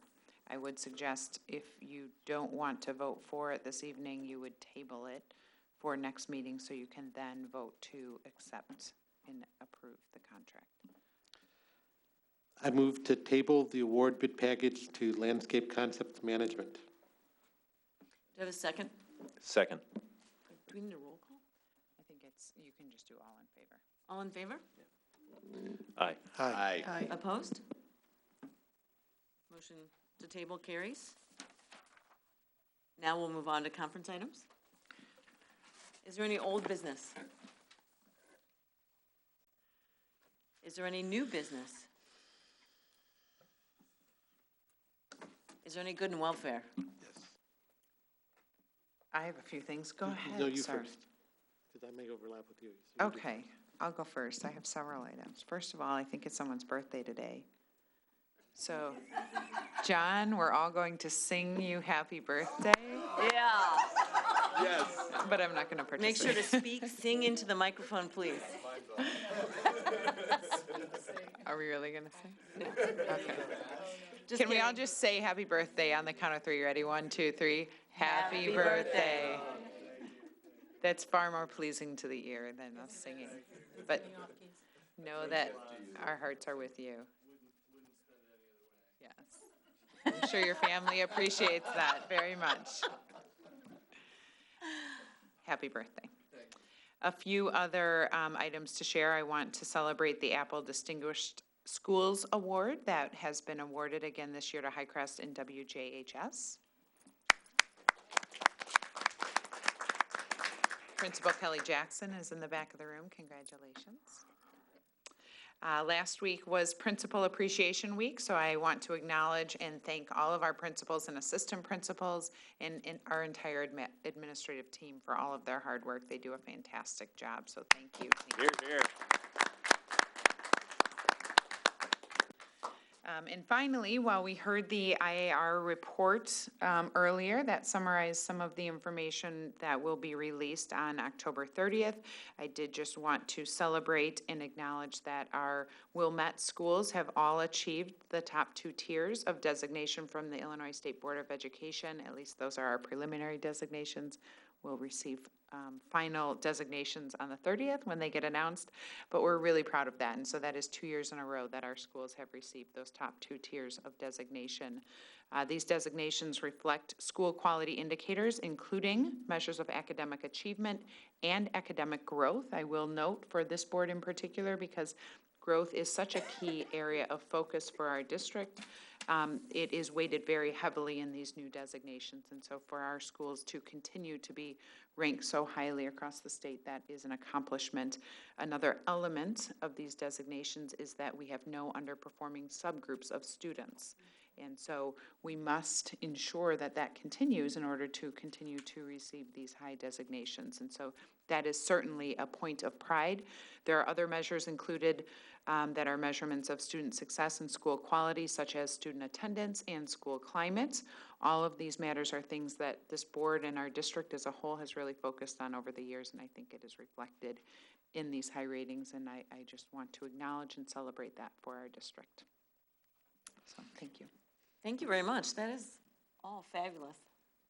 I would suggest if you don't want to vote for it this evening, you would table it for next meeting so you can then vote to accept and approve the contract. I move to table the award bid package to Landscape Concepts Management. Do you have a second? Second. Do we need a roll call? I think you can just do all in favor. All in favor? Aye. Aye. Aye. Opposed? Motion to table carries. Now we'll move on to conference items. Is there any old business? Is there any new business? Is there any good and welfare? Yes. I have a few things. Go ahead. No, you sir. first, because I may overlap with you. So you do Okay, I'll go first. I have several items. First of all, I think it's someone's birthday today. So, John, we're all going to sing you happy birthday, Yeah. Yes. but I'm not going to Make participate. sure to sing into the microphone, please. Are we really going to sing? Okay. Just Can we all kidding. just say happy birthday on the count of three? Ready? 1, 2, 3. Happy birthday. That's far more pleasing to the ear than us singing. But know that our hearts are with you. Yes. I'm sure your family appreciates that very much. Happy birthday. A few other items to share. I want to celebrate the Apple Distinguished Schools Award that has been awarded again this year to Highcrest and WJHS. Principal Kelly Jackson is in the back of the room. Congratulations. Last week was Principal Appreciation Week, so I want to acknowledge and thank all of our principals and assistant principals and our entire administrative team for all of their hard work. They do a fantastic job, so thank you. Here, here. And finally, while we heard the IAR report earlier that summarized some of the information that will be released on October 30th, I did just want to celebrate and acknowledge that our Wilmette schools have all achieved the top 2 tiers of designation from the Illinois State Board of Education. At least those are our preliminary designations. We'll receive final designations on the 30th when they get announced, but we're really proud of that. And so that is 2 years in a row that our schools have received those top 2 tiers of designation. These designations reflect school quality indicators, including measures of academic achievement and academic growth. I will note for this board in particular, because growth is such a key area of focus for our district. It is weighted very heavily in these new designations. And so for our schools to continue to be ranked so highly across the state, that is an accomplishment. Another element of these designations is that we have no underperforming subgroups of students. And so we must ensure that that continues in order to continue to receive these high designations. And so that is certainly a point of pride. There are other measures included that are measurements of student success and school quality, such as student attendance and school climate. All of these matters are things that this board and our district as a whole has really focused on over the years, and I think it is reflected in these high ratings, and I just want to acknowledge and celebrate that for our district. So, thank you. Thank you very much. That is all fabulous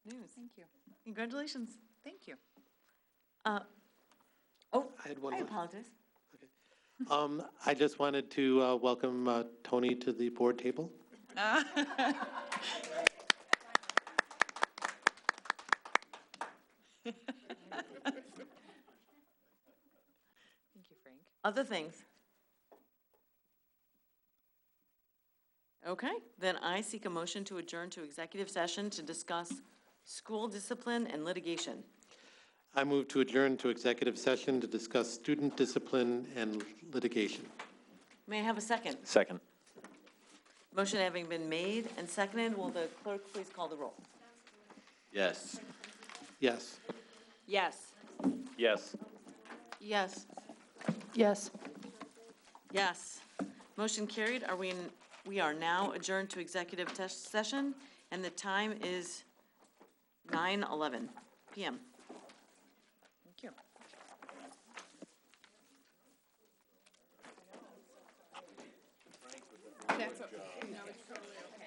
news. Thank you. Congratulations. Thank you. I had one I more. apologize. I just wanted to welcome Tony to the board table. Thank you, Frank. Other things? Okay, then I seek a motion to adjourn to executive session to discuss school discipline and litigation. I move to adjourn to executive session to discuss student discipline and litigation. May I have a second? Second. Motion having been made and seconded, will the clerk please call the roll? Yes. Yes. Yes. Yes. Yes. Yes. Yes. Motion carried. We are now adjourned to executive session, and the time is 9:11 p.m. Thank you. That's okay. No, it's totally okay.